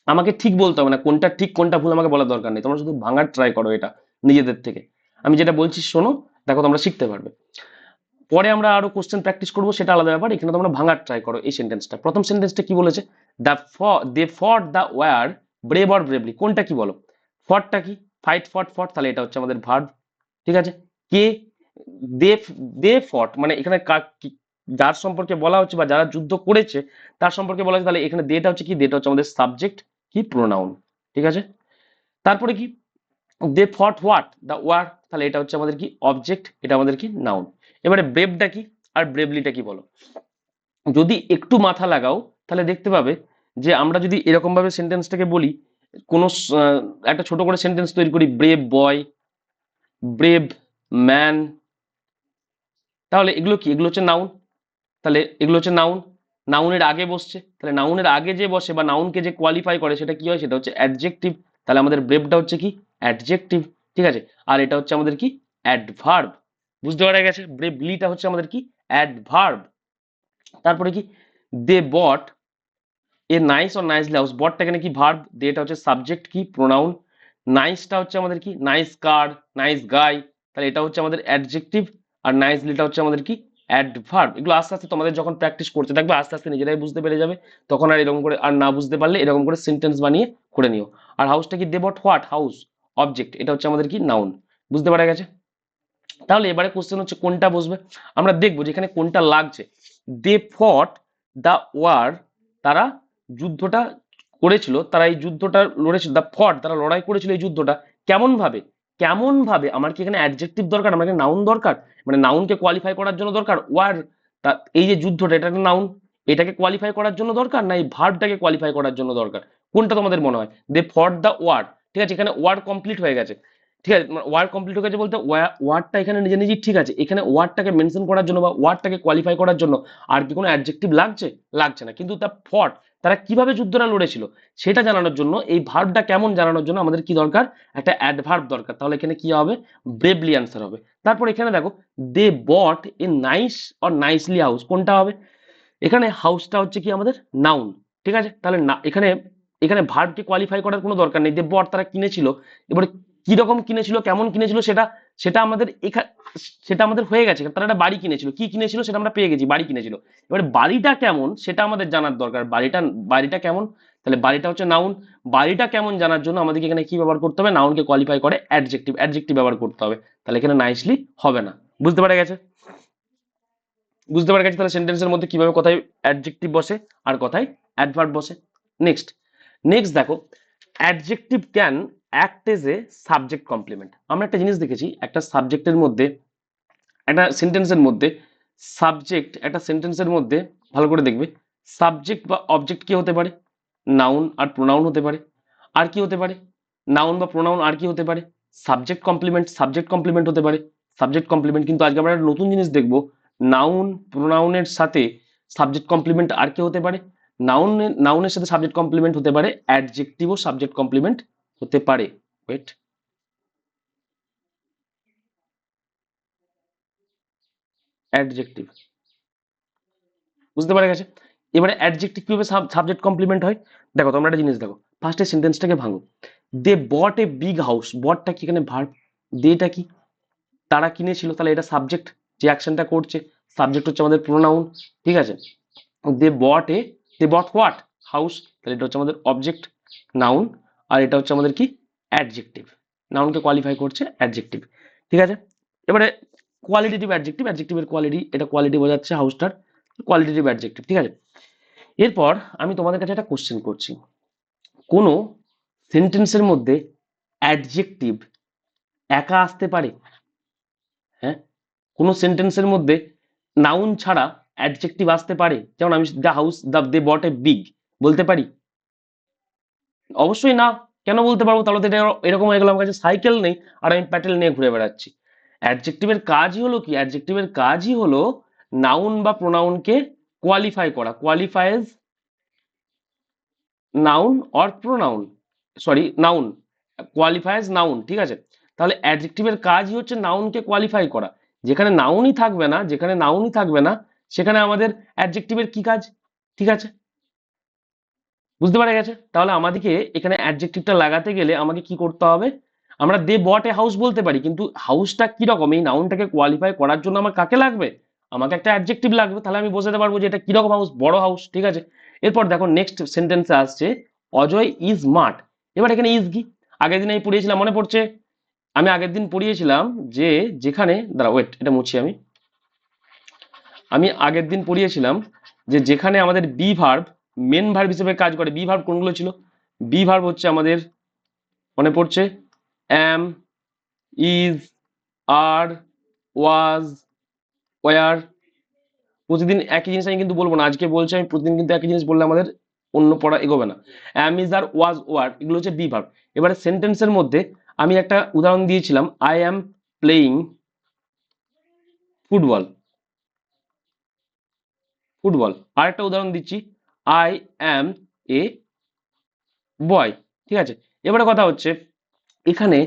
আমাকে ঠিক বলতে হবে না, কোনটা ঠিক কোনটা ভুল আমাকে বলার দরকার নেই, তোমরা শুধু ভাঙার ট্রাই করো এটা নিজেদের থেকে। আমি যেটা বলছি শোনো, দেখো তোমরা শিখতে পারবে। পরে আমরা আরো কোশ্চেন প্র্যাকটিস করবো, সেটা আলাদা ব্যাপার, এখানে তোমরা ভাঙার ট্রাই করো। এই সেন্টেন্সটা, প্রথম সেন্টেন্সটা কি বলেছে, they fought the war brave or bravely, কোনটা কি বলো, ফটটা কি, ফাইট, ফট, ফট, তাহলে এটা হচ্ছে আমাদের ভার্ব। ঠিক আছে, কে, দে, দে ফট, মানে এখানে যার সম্পর্কে বলা হচ্ছে বা যারা যুদ্ধ করেছে তার সম্পর্কে বলা হচ্ছে, তাহলে এখানে দেটা হচ্ছে কি, দেটা হচ্ছে আমাদের সাবজেক্ট, কি, প্রোনাউন। ঠিক আছে, তারপরে কি, দে ফট হোয়াট, দ্য ওয়ার, তাহলে এটা হচ্ছে আমাদের কি, অবজেক্ট, এটা আমাদের কি, নাউন। এবারে ব্রেভটা কি আর ব্রেভলিটা কি বলো, যদি একটু মাথা লাগাও তাহলে দেখতে পাবে যে আমরা যদি এরকম ভাবে সেন্টেন্সটাকে বলি, কোন একটা ছোট করে সেন্টেন্স তৈরি করি, ব্রেভ বয়, ব্রেভ ম্যান, তাহলে এগুলো কি, এগুলো হচ্ছে নাউন, তাহলে এগুলো হচ্ছে নাউন, নাউনের আগে বসছে, তাহলে নাউনের আগে যে বসে বা নাউনকে যে কোয়ালিফাই করে সেটা কি হয়, সেটা হচ্ছে অ্যাডজেক্টিভ, তাহলে আমাদের ব্রেভটা হচ্ছে কি, অ্যাডজেক্টিভ। ঠিক আছে, আর এটা হচ্ছে আমাদের কি, অ্যাডভার্ব। বুঝতে পারা গেছে, ব্রেভলিটা হচ্ছে আমাদের কি, অ্যাডভার্ব। তারপরে কি, they bought a nice or nicely house, বটটা এখানে কি ভার্ব, দেটা হচ্ছে সাবজেক্ট কি প্রোনাউন, নাইসটা হচ্ছে আমাদের কি নাইস কার, নাইস গাই, তাহলে এটা হচ্ছে আমাদের অ্যাডজেক্টিভ, আর নাইসলিটা হচ্ছে আমাদের কি অ্যাডভার্ব। এগুলো আস্তে আস্তে তোমাদের যখন প্র্যাকটিস করতে থাকবে আস্তে আস্তে নিজেরাই বুঝতে পেরে যাবে, তখন আর এরকম করে, আর না বুঝতে পারলে এরকম করে সেন্টেন্স বানিয়ে করে নিও। আর হাউসটা কি, they bot what, house object, এটা হচ্ছে আমাদের কি নাউন। বুঝতে পারা গেছে? তাহলে এবারে কোশ্চেন হচ্ছে কোনটা বসবে, আমরা দেখবো যেখানে কোনটা লাগছে। দে ফট দা ওয়ার, তারা যুদ্ধটা করেছিল, তারা এই যুদ্ধটা লড়েছিল, দা ফট তারা লড়াই করেছিল এই যুদ্ধটা কেমন ভাবে, কেমন ভাবে, আমার কি এখানে অ্যাডজেক্টিভ দরকার, আমার এখানে নাউন দরকার, মানে নাউনকে কোয়ালিফাই করার জন্য দরকার, ওয়ার এই যে যুদ্ধটা এটা একটা নাউন, এটাকে কোয়ালিফাই করার জন্য দরকার, না এই ভার্বটাকে কোয়ালিফাই করার জন্য দরকার, কোনটা তোমাদের মনে হয়? দে ফট দা ওয়ার, ঠিক আছে, এখানে ওয়ার কমপ্লিট হয়ে গেছে, ঠিক আছে, ওয়ার্ড কমপ্লিট হয়ে গেছে বলতে ওয়ার্ডটা এখানে নিজে নিজেই ঠিক আছে, এখানে ওয়ার্ডটাকে মেনশন করার জন্য বা ওয়ার্ডটাকে কোয়ালিফাই করার জন্য আর কি কোনো অ্যাডজেক্টিভ লাগছে? লাগছে না। কিন্তু তা ফট, তারা কিভাবে যুদ্ধটা লড়েছিল সেটা জানানোর জন্য, এই ভার্বটা কেমন জানানোর জন্য আমাদের কি দরকার, একটা অ্যাডভার্ব দরকার। তাহলে এখানে কি হবে, ব্রেভলি অ্যান্সার হবে। তারপর এখানে দেখো, they bought a nice or nicely house, কোনটা হবে? এখানে হাউসটা হচ্ছে কি আমাদের নাউন, ঠিক আছে, তাহলে না এখানে, এখানে ভার্বকে কোয়ালিফাই করার কোনো দরকার নেই, দেববর তারা কিনেছিল, এবারে কিরকম কিনেছিল কেমন কিনেছিল সেটা, সেটা আমাদের সেটা আমাদের হয়ে গেছে, তারা একটা বাড়ি কিনেছিল, কি কিনেছিল সেটা আমরা পেয়ে গেছি, বাড়ি কিনেছিল, এবারে বাড়িটা কেমন সেটা আমাদের জানার দরকার, বাড়িটা, বাড়িটা কেমন, তাহলে বাড়িটা হচ্ছে নাউন, বাড়িটা কেমন জানার জন্য আমাদেরকে এখানে কি ব্যবহার করতে হবে, নাউনকে কোয়ালিফাই করে অ্যাডজেক্টিভ, অ্যাডজেক্টিভ ব্যবহার করতে হবে, তাহলে এখানে নাইসলি হবে না। বুঝতে পারা গেছে? বুঝতে পারা গেছে তাহলে সেন্টেন্সের মধ্যে কিভাবে কোথায় অ্যাডজেক্টিভ বসে আর কোথায় অ্যাডভার্ব বসে। নেক্সট, নেক্সট দেখো, adjective can act as a subject complement. আমরা একটা জিনিস দেখেছি, একটা সাবজেক্টের মধ্যে, একটা সেন্টেন্সের মধ্যে সাবজেক্ট, একটা সেন্টেন্সের মধ্যে ভালো করে দেখবে, সাবজেক্ট বা অবজেক্ট কি হতে পারে, নাউন আর প্রোনাউন হতে পারে, আর কি হতে পারে, নাউন বা প্রোনাউন আর কি হতে পারে, সাবজেক্ট কমপ্লিমেন্ট, সাবজেক্ট কমপ্লিমেন্ট হতে পারে, সাবজেক্ট কমপ্লিমেন্ট। কিন্তু আজকে আমরা একটা নতুন জিনিস দেখবো, নাউন প্রোনাউনের সাথে সাবজেক্ট কমপ্লিমেন্ট আর কি হতে পারে, নাউন, নাউনের সাথে সাবজেক্ট কমপ্লিমেন্ট হতে পারে, অ্যাডজেক্টিভ ও সাবজেক্ট কমপ্লিমেন্ট হতে পারে। ওয়েট, অ্যাডজেক্টিভ, বুঝতে পারা গেছে? এবারে অ্যাডজেক্টিভ কিভাবে সাবজেক্ট কমপ্লিমেন্ট হয়, দেখো তোমরা একটা জিনিস দেখো, ফার্স্টে সেন্টেন্সটাকে ভাঙো, দে বট এ বিগ হাউস, বটটা কি এখানে ভার্ব, দেটা কি তারা কিনেছিল, তাহলে এটা সাবজেক্ট, যে অ্যাকশনটা করছে, সাবজেক্ট হচ্ছে আমাদের প্রোনাউন, ঠিক আছে, দে bought A, they bot what, house, তাহলে এটা হচ্ছে আমাদের অবজেক্ট নাউন, আর এটা হচ্ছে আমাদের কি অ্যাডজেক্টিভ, নাউনকে কোয়ালিফাই করছে অ্যাডজেক্টিভ, ঠিক আছে। এবারে কোয়ালিটেটিভ অ্যাডজেক্টিভ, অ্যাডজেক্টিভের কোয়ালিটি, এটা কোয়ালিটি বোঝাচ্ছে হাউসটার, কোয়ালিটেটিভ অ্যাডজেক্টিভ, ঠিক আছে। এরপর আমি তোমাদের কাছে একটা কোশ্চেন করছি, কোনো সেন্টেন্সের মধ্যে অ্যাডজেক্টিভ একা আসতে পারে? হ্যাঁ, কোনো সেন্টেন্সের মধ্যে নাউন ছাড়া অ্যাডজেক্টিভ আসতে পারে? যেমন আমি the house, the they bought a big বলতে পারি? অবশ্যই না। কেন বলতে পারবো? তাহলে তো এটা এরকম হয়ে গেল আমার কাছে সাইকেল নেই আর আমি প্যাটেল নিয়ে ঘুরে বেড়াচ্ছি। অ্যাডজেক্টিভের কাজই হলো কি, অ্যাডজেক্টিভের কাজই হলো নাউন বা প্রোনাউনকে কোয়ালিফাই করা, qualifies noun or pronoun, sorry noun, qualifies noun, ঠিক আছে। তাহলে অ্যাডজেক্টিভের কাজই হচ্ছে নাউনকে কোয়ালিফাই করা, যেখানে নাউনই থাকবে না, যেখানে নাউনই থাকবে না সেখানে আমাদের অ্যাডজেক্টিভের কি কাজ, ঠিক আছে, বুঝতে পারা গেছে? তাহলে আমাদেরকে এখানে অ্যাডজেক্টিভটা লাগাতে গেলে আমাকে কি করতে হবে, আমরা দে বট এ হাউস বলতে পারি, কিন্তু হাউসটা কি রকম, এই নাউনটাকে কোয়ালিফাই করার জন্য আমার কাকে লাগবে, আমাকে একটা অ্যাডজেক্টিভ লাগবে, তাহলে আমি বোঝাতে পারবো যে এটা কিরকম হাউস, বড় হাউস, ঠিক আছে। এরপর দেখো নেক্সট সেন্টেন্সে আসছে, অজয় ইজ স্মার্ট। এবার এখানে ইজ কি, আগের দিন আমি পড়িয়েছিলাম মনে পড়ছে, আমি আগের দিন পড়িয়েছিলাম যে যেখানে, দাঁড়া ওয়েট এটা মুছি আমি, আমি আগের দিন পড়িয়েছিলাম যে যেখানে আমাদের বি ভার্ব মেন ভার্ব হিসেবে কাজ করে, বি ভার্ব কোনগুলো ছিল, বি ভার্ব হচ্ছে আমাদের, মনে পড়ছে, অ্যাম, ইজ, আর, ওয়াজ, ওয়ার। প্রতিদিন একই জিনিস আমি কিন্তু বলবো না, আজকে বলছি আমি, প্রতিদিন কিন্তু একই জিনিস বললে আমাদের অন্য পড়া এগোবে না। অ্যাম, ইজ, আর, ওয়াজ, ওয়ার, এগুলো হচ্ছে বি ভার্ব। এবারে সেন্টেন্সের মধ্যে আমি একটা উদাহরণ দিয়েছিলাম, I am playing football, football. আর একটা উদাহরণ দিচ্ছি, আই অ্যাম এ বয়, ঠিক আছে। এবারে কথা হচ্ছে এখানে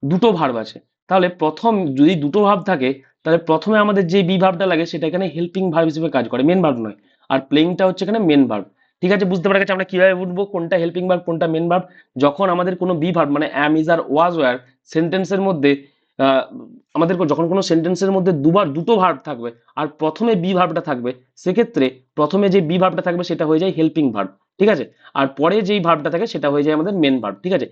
দুটো ভার্ব আছে, তাহলে প্রথম যদি দুটো ভার্ব থাকে তাহলে প্রথমে আমাদের যে বি ভার্বটা লাগে সেটা এখানে হেল্পিং ভার্ব হিসেবে কাজ করে, মেন ভার্ব নয়। আর প্লেইংটা হচ্ছে এখানে মেন ভার্ব। ঠিক আছে, বুঝতে পারা গেছে আমরা কিভাবে বুঝবো কোনটা হেল্পিং ভার্ব কোনটা মেন ভার্ব? যখন আমাদের কোনো বি ভার্ব মানে অ্যাম, ইজ আর ওয়াজ ওয়্যার সেন্টেন্সের মধ্যে আহ, আমাদের যখন কোনো সেন্টেন্সের মধ্যে দুটো ভার্ব থাকবে আর প্রথমে বি ভার্বটা থাকবে, সেক্ষেত্রে প্রথমে যে বি ভার্বটা থাকবে সেটা হয়ে যায় হেল্পিং ভার্ব। ঠিক আছে, আর পরে যেই ভার্বটা থাকে সেটা হয়ে যায় আমাদের মেন ভার্ব। ঠিক আছে,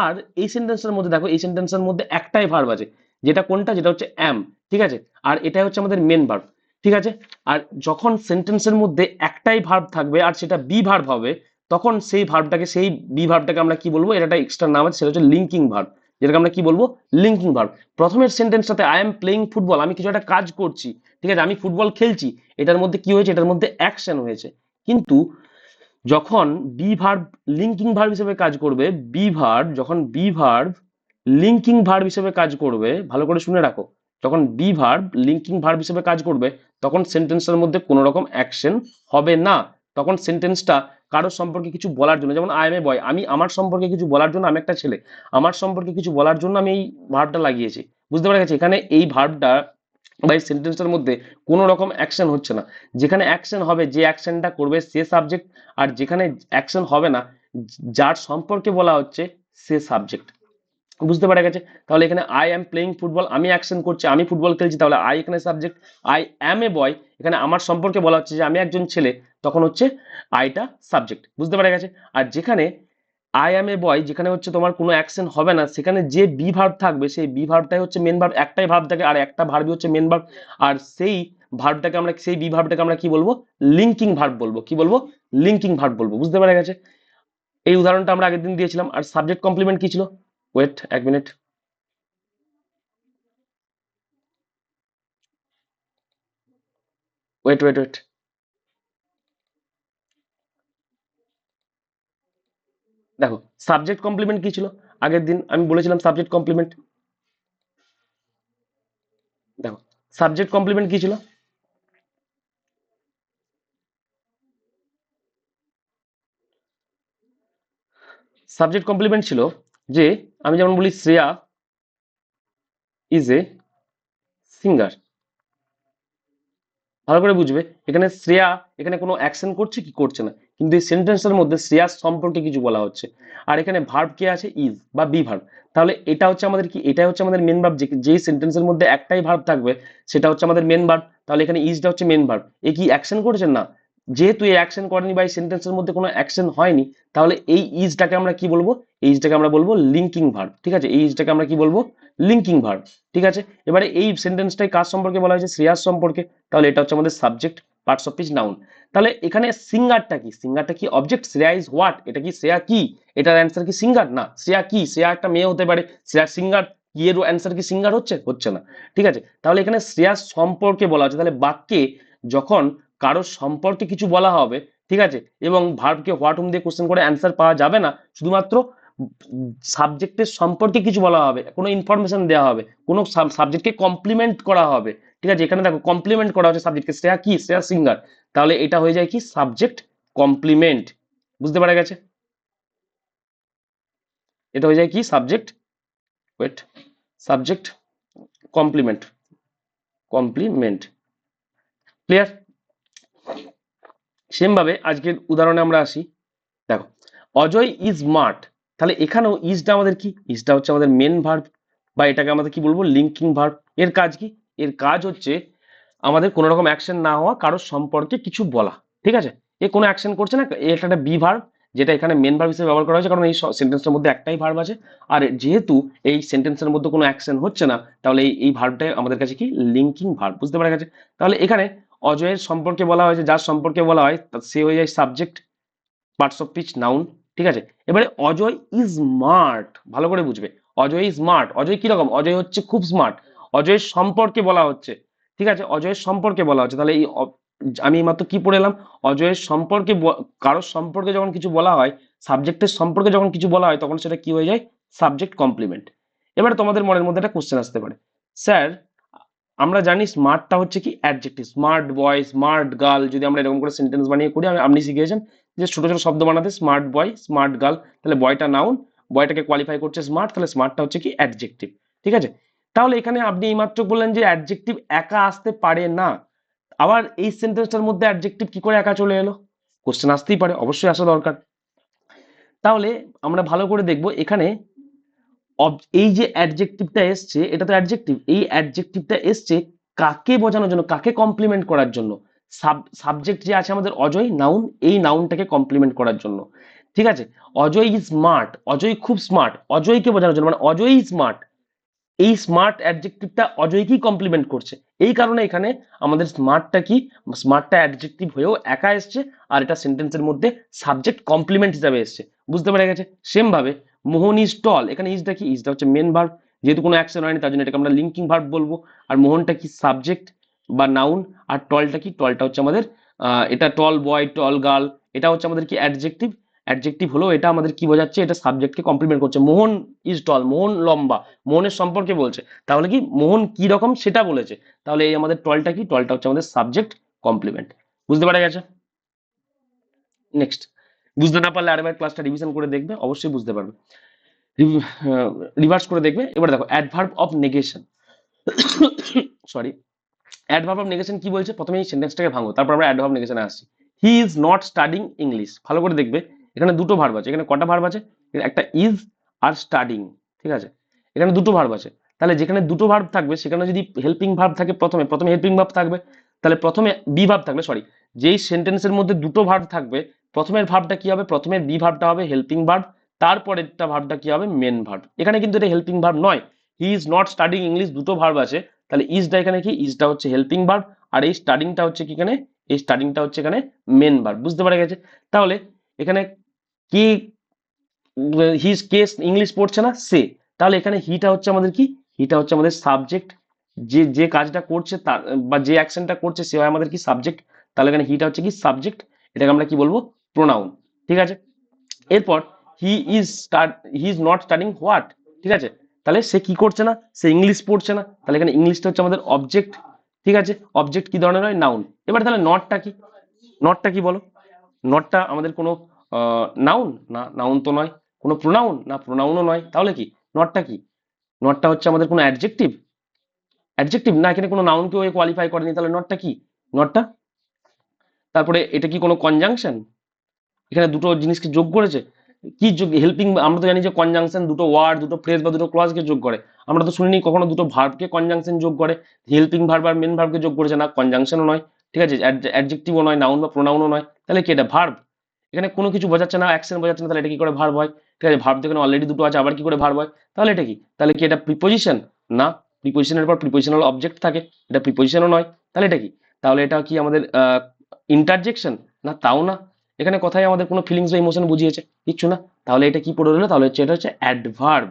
আর এই সেন্টেন্সের মধ্যে দেখো, এই সেন্টেন্সের মধ্যে একটাই ভার্ব আছে, যেটা কোনটা, যেটা হচ্ছে অ্যাম। ঠিক আছে, আর এটাই হচ্ছে আমাদের মেন ভার্ব। ঠিক আছে, আর যখন সেন্টেন্সের মধ্যে একটাই ভার্ব থাকবে আর সেটা বি ভার্ব হবে, তখন সেই ভার্বটাকে, সেই বি ভার্বটাকে আমরা কি বলবো, এটা একটা এক্সট্রা নাম আছে, সেটা হচ্ছে লিঙ্কিং ভার্ব, যেটাকে আমরা কি বলবো, লিঙ্কিং ভার্ব। প্রথমের সেন্টেন্সটাতে আই এম প্লেইং ফুটবল, আমি কিছু একটা কাজ করছি, ঠিক আছে, আমি ফুটবল খেলছি, এটার মধ্যে কি হয়েছে, এটার মধ্যে অ্যাকশন হয়েছে। কিন্তু যখন বি ভার্ব লিঙ্কিং ভার্ব হিসেবে কাজ করবে, বি ভার্ব যখন বি ভার্ব লিঙ্কিং ভার্ব হিসেবে কাজ করবে, ভালো করে শুনে রাখো, যখন বি ভার্ব লিঙ্কিং ভার্ব হিসেবে কাজ করবে তখন সেন্টেন্সের মধ্যে কোনো রকম অ্যাকশন হবে না। তখন সেন্টেন্সটা কারোর সম্পর্কে কিছু বলার জন্য, যেমন আই এম এ বয়, আমি আমার সম্পর্কে কিছু বলার জন্য, আমি একটা ছেলে, আমার সম্পর্কে কিছু বলার জন্য আমি এই ভার্বটা লাগিয়েছি। বুঝতে পারা গেছে, এখানে এই ভার্বটা বা এই সেন্টেন্সের মধ্যে কোনো রকম অ্যাকশন হচ্ছে না। যেখানে অ্যাকশন হবে, যে অ্যাকশনটা করবে সে সাবজেক্ট, আর যেখানে অ্যাকশন হবে না, যার সম্পর্কে বলা হচ্ছে সে সাবজেক্ট। বুঝতে পারা গেছে, তাহলে এখানে আই অ্যাম প্লেইং ফুটবল, আমি অ্যাকশন করছি, আমি ফুটবল খেলছি, তাহলে আই এখানে সাবজেক্ট। আই অ্যাম এ বয়, এখানে আমার সম্পর্কে বলা হচ্ছে যে আমি একজন ছেলে, তখন হচ্ছে আইটা সাবজেক্ট। বুঝতে পারা গেছে, আর যেখানে আই অ্যাম এ বয়, যেখানে হচ্ছে তোমার কোনো অ্যাকশন হবে না, সেখানে যে বি ভার্ব থাকবে সেই বি ভার্বটাই হচ্ছে মেন ভার্ব, একটাই ভার্ব থাকে আর একটা ভার্বই হচ্ছে মেন ভার্ব। আর সেই ভার্বটাকে আমরা, সেই বি ভার্বটাকে আমরা কি বলবো, লিঙ্কিং ভার্ব বলবো। কি বলবো, লিঙ্কিং ভার্ব বলবো। বুঝতে পারা গেছে, এই উদাহরণটা আমরা আগের দিন দিয়েছিলাম। আর সাবজেক্ট কমপ্লিমেন্ট কি ছিল, ওয়েট এক মিনিট, ওয়েট ওয়েট ওয়েট, দেখো সাবজেক্ট কমপ্লিমেন্ট কি ছিল, আগের দিন আমি বলেছিলাম সাবজেক্ট কমপ্লিমেন্ট। দেখো সাবজেক্ট কমপ্লিমেন্ট কি ছিল, সাবজেক্ট কমপ্লিমেন্ট ছিল যে, আমি যেমন বলি শ্রেয়া ইজ এ সিঙ্গার, ভালো করে বুঝবে, এখানে শ্রেয়া এখানে কোনো অ্যাকশন করছে কি, করছে না, কিন্তু এই সেন্টেন্সের মধ্যে শ্রেয়ার সম্পর্কে কিছু বলা হচ্ছে। আর এখানে ভার্ব কে আছে, ইজ বা বি ভার্ব। তাহলে এটা হচ্ছে আমাদের কি, এটাই হচ্ছে আমাদের মেন ভার্ব। যেই সেন্টেন্সের মধ্যে একটাই ভার্ব থাকবে সেটা হচ্ছে আমাদের মেন ভার্ব। তাহলে এখানে ইজটা হচ্ছে মেন ভার্ব। এ কি অ্যাকশন করেছেন না, যেহেতু এই অ্যাকশন করেনি বা এই সেন্টেন্সের মধ্যে কোনো অ্যাকশন হয়নি, তাহলে এই ইজটাকে আমরা কি বলবো, এই ইজটাকে আমরা বলবো লিঙ্কিং ভার্ব। ঠিক আছে, এই ইজটাকে আমরা কি বলবো, লিঙ্কিং ভার্ব। ঠিক আছে, এবারে এই সেন্টেন্সটাই কার সম্পর্কে বলা হয়েছে, শ্রেয়ার সম্পর্কে, তাহলে এটা হচ্ছে আমাদের subject, parts of speech, noun. তাহলে এখানে সিঙ্গারটা কি, সিঙ্গারটা কি অবজেক্ট, শ্রেয়া ইজ হোয়াট, এটা কি শ্রেয়া কি, এটার অ্যান্সার কি সিঙ্গার, না, শ্রেয়া কি, শ্রেয়া একটা মেয়ে হতে পারে, শ্রেয়া সিঙ্গার কি এর অ্যান্সার কি সিঙ্গার হচ্ছে, হচ্ছে না। ঠিক আছে, তাহলে এখানে শ্রেয়া সম্পর্কে বলা হচ্ছে, তাহলে বাক্যে যখন কারোর সম্পর্কে কিছু বলা হবে, ঠিক আছে, এবং ভার্বকে হোয়াট হুম দিয়ে কোশ্চেন করে অ্যান্সার পাওয়া যাবে না, শুধুমাত্র সাবজেক্টের সম্পর্কে কিছু বলা হবে, কোনো ইনফরমেশন দেওয়া হবে, কোনো সাবজেক্টকে কমপ্লিমেন্ট করা হবে। ঠিক আছে, এখানে দেখো কমপ্লিমেন্ট করা হচ্ছে সাবজেক্টকে, শ্রেয়া কি, শ্রেয়া সিঙ্গার, তাহলে এটা হয়ে যায় কি সাবজেক্ট কমপ্লিমেন্ট। বুঝতে পারা গেছে, এটা হয়ে যায় কি subject, wait, subject complement, complement, clear? Same ভাবে আজকের উদাহরণে আমরা আসি। দেখো অজয় ইজ স্মার্ট, তাহলে এখানেও ইজটা আমাদের কি, ইজটা হচ্ছে আমাদের মেন ভার্ব, বা এটাকে আমাদের কি বলবো, লিঙ্কিং ভার্ব। এর কাজ কি, এর কাজ হচ্ছে আমাদের কোনো রকম অ্যাকশন না হওয়া, কারোর সম্পর্কে কিছু বলা। ঠিক আছে, এ কোনো অ্যাকশন করছে না, এটা একটা বি ভার্ব, যেটা এখানে মেন ভার্ব হিসেবে ব্যবহার করা হয়েছে, কারণ এই সেন্টেন্সের মধ্যে একটাই ভার্ব আছে। আর যেহেতু এই সেন্টেন্সের মধ্যে কোনো অ্যাকশন হচ্ছে না, তাহলে এই ভার্বটাই আমাদের কাছে কি লিঙ্কিং ভার্ব। বুঝতে পারা গেছে, তাহলে এখানে অজয়ের সম্পর্কে বলা হয়েছে, যার সম্পর্কে বলা হয় সে হয়ে যায় subject, parts of speech, noun. ঠিক আছে, এবারে অজয় ইজ স্মার্ট, ভালো করে বুঝবে, অজয় ইজ স্মার্ট, অজয় কিরকম, অজয় হচ্ছে খুব স্মার্ট, অজয়ের সম্পর্কে বলা হচ্ছে। ঠিক আছে, অজয়ের সম্পর্কে বলা হচ্ছে, তাহলে এই আমি মাত্র কি পড়ে এলাম, অজয়ের সম্পর্কে কারোর সম্পর্কে যখন কিছু বলা হয়, সাবজেক্টের সম্পর্কে যখন কিছু বলা হয়, তখন সেটা কি হয়ে যায়, সাবজেক্ট কমপ্লিমেন্ট। এবারে তোমাদের মনের মধ্যে একটা কোশ্চেন আসতে পারে, স্যার আমরা জানি স্মার্টটা হচ্ছে কি adjective, smart boy, smart girl, যদি আমরা এরকম করে সেন্টেন্স বানিয়ে করি, আপনি শিখিয়েছেন যে ছোট ছোট শব্দ বানাতে, স্মার্ট বয়, স্মার্ট গার্ল, তাহলে বয়টা নাউন, বয়টাকে কোয়ালিফাই করছে স্মার্ট, তাহলে স্মার্টটা হচ্ছে কি অ্যাডজেক্টিভ। ঠিক আছে, তাহলে এখানে আপনি এইমাত্র বললেন যে অ্যাডজেক্টিভ একা আসতে পারে না, আবার এই সেন্টেন্সটার মধ্যে অ্যাডজেক্টিভ কি করে একা চলে এলো? কোশ্চেন আসতেই পারে, অবশ্যই আসা দরকার। তাহলে আমরা ভালো করে দেখব এখানে এই যে অ্যাডজেক্টিভটা এসছে, এটা তো অ্যাডজেক্টিভ, এই অ্যাডজেক্টিভটা এসছে কাকে বোঝানোর জন্য, কাকে কমপ্লিমেন্ট করার জন্য? সাবজেক্ট যে আছে আমাদের অজয়, নাউন, এই নাউনটাকে কমপ্লিমেন্ট করার জন্য। ঠিক আছে, অজয় ইজ স্মার্ট, অজয় খুব স্মার্ট, অজয়কে বোঝানোর জন্য, মানে অজয় স্মার্ট, এই স্মার্ট অ্যাডজেক্টিভটা অজয়কেই কমপ্লিমেন্ট করছে। এই কারণে এখানে আমাদের স্মার্টটা কি, স্মার্টটা অ্যাডজেক্টিভ হয়েও একা এসছে, আর এটা সেন্টেন্সের মধ্যে সাবজেক্ট কমপ্লিমেন্ট হিসাবে এসছে। বুঝতে পেরে গেছে? সেম ভাবে মোহন ইজ টল, এখানে ইজটা কি, ইজটা হচ্ছে মেন ভার্ব, যেহেতু কোনো অ্যাকশন হয়নি তার জন্য এটাকে আমরা লিঙ্কিং ভার্ব বলবো। আর মোহনটা কি, সাবজেক্ট বা নাউন, আর টলটা কি, টলটা হচ্ছে আমাদের এটা টল বয়, টল গার্ল, এটা হচ্ছে আমাদের কি অ্যাডজেক্টিভ। অ্যাডজেক্টিভ হলো এটা আমাদের কি বোঝাচ্ছে, এটা সাবজেক্টকে কমপ্লিমেন্ট করছে। মোহন ইজ টল, মোহন লম্বা, মোহনের সম্পর্কে বলছে, তাহলে কি মোহন কি রকম সেটা বলেছে, তাহলে এই আমাদের টলটা কি, টলটা হচ্ছে আমাদের সাবজেক্ট কমপ্লিমেন্ট। বুঝতে পারা গেছে? নেক্সট, বুঝতে না পারলে আরেকবার ক্লাসটা রিভিশন করে দেখবে, অবশ্যই বুঝতে পারবে। রিভার্স করে দেখবে। এবার দেখো adverb of negation, sorry, adverb of negation কি বলছে, প্রথমে এই সেন্টেন্সটাকে ভাঙো, তারপর আমরা অ্যাডভার্ব নেগেশনে আসছি। হি ইজ নট স্টাডিং ইংলিশ, ভালো করে দেখবে, এখানে দুটো ভার্ব আছে। এখানে কটা ভার্ব আছে? একটা ইজ আর স্টাডিং, ঠিক আছে, এখানে দুটো ভার্ব আছে। তাহলে যেখানে দুটো ভার্ব থাকবে সেখানে যদি হেল্পিং ভার্ব থাকে, প্রথমে প্রথমে হেল্পিং ভার্ব থাকবে, তাহলে প্রথমে বি ভার্ব থাকবে, সরি, যেই সেন্টেন্সের মধ্যে দুটো ভার্ব থাকবে, প্রথমের ভার্বটা কি হবে, প্রথমের বি ভার্বটা হবে হেল্পিং ভার্ব, তারপরেরটা ভার্বটা কি হবে, মেন ভার্ব। এখানে কিন্তু এটা হেল্পিং ভার্ব নয়, হি ইজ নট স্টাডিং ইংলিশ, দুটো ভার্ব আছে, তাহলে ইজটা এখানে কি, ইজটা হচ্ছে হেল্পিং ভার্ব, আর এই স্টাডিংটা হচ্ছে কি এখানে, এই স্টাডিংটা হচ্ছে এখানে মেন ভার্ব। বুঝতে পারা গেছে? তাহলে এখানে কি, হি কে ইংলিশ পড়ছে না, সে, তাহলে এখানে হিটা হচ্ছে আমাদের কি, হিটা হচ্ছে আমাদের সাবজেক্ট, যে যে কাজটা করছে তার বা যে অ্যাকশনটা করছে সে হয় আমাদের কি সাবজেক্ট, তাহলে এখানে হিটা হচ্ছে কি সাবজেক্ট, এটাকে আমরা কি বলবো, প্রোনাউন। ঠিক আছে, এরপর he is start, he is not studying what, ঠিক আছে, তাহলে সে কি করছে না, সে ইংলিশ পড়ছে না, তাহলে এখানে ইংলিশটা হচ্ছে আমাদের অবজেক্ট। ঠিক আছে, অবজেক্ট কি ধরনের হয়, নাউন। এবার তাহলে নটটা কি, নটটা কি বলো, নটটা আমাদের কোনো নাউন না, নাউন তো নয়, কোনো প্রোনাউন না, প্রোনাউনও নয়, তাহলে কি নটটা কি, নটটা হচ্ছে আমাদের কোনো অ্যাডজেক্টিভ, অ্যাডজেক্টিভ না, এখানে কোনো নাউনকে ওই কোয়ালিফাই করেনি, তাহলে নটটা কি, নটটা, তারপরে এটা কি কোনো কনজাংশন, এখানে দুটো জিনিসকে যোগ করেছে, কি যোগ, হেল্পিং, আমরা তো জানি যে কনজাংশন দুটো ওয়ার্ড, দুটো ফ্রেজ বা দুটো ক্লজকে যোগ করে, আমরা তো শুনিনি কখনো দুটো ভার্বকে কনজাংশন যোগ করে, হেল্পিং ভার্ব আর মেন ভার্বকে যোগ করেছে না, কনজাংশনও নয়, ঠিক আছে, অ্যাডজেক্টিভও নয়, নাউন বা প্রোনাউনও নয়, তাহলে কি এটা ভার্ব, এখানে কোনো কিছু বোঝাচ্ছে না, অ্যাকশন বোঝাচ্ছে না, তাহলে এটা কি করে ভার্ব হয়? ঠিক আছে, ভার্ব তো এখানে অলরেডি দুটো আছে, আবার কি করে ভার্ব হয়? তাহলে এটা কি, তাহলে কি এটা প্রিপোজিশন না, প্রিপোজিশনের পর প্রিপোজিশনাল অবজেক্ট থাকে, এটা প্রিপোজিশনও নয়, তাহলে এটা কি, তাহলে এটা কি আমাদের ইন্টারজেকশন না, তাও না, এখানে কথায় আমাদের কোনো ফিলিংস বা ইমোশন বুঝিয়েছে, কিচ্ছু না, তাহলে এটা কি পড়ে রইলো, তাহলে হচ্ছে এটা হচ্ছে অ্যাডভার্ব।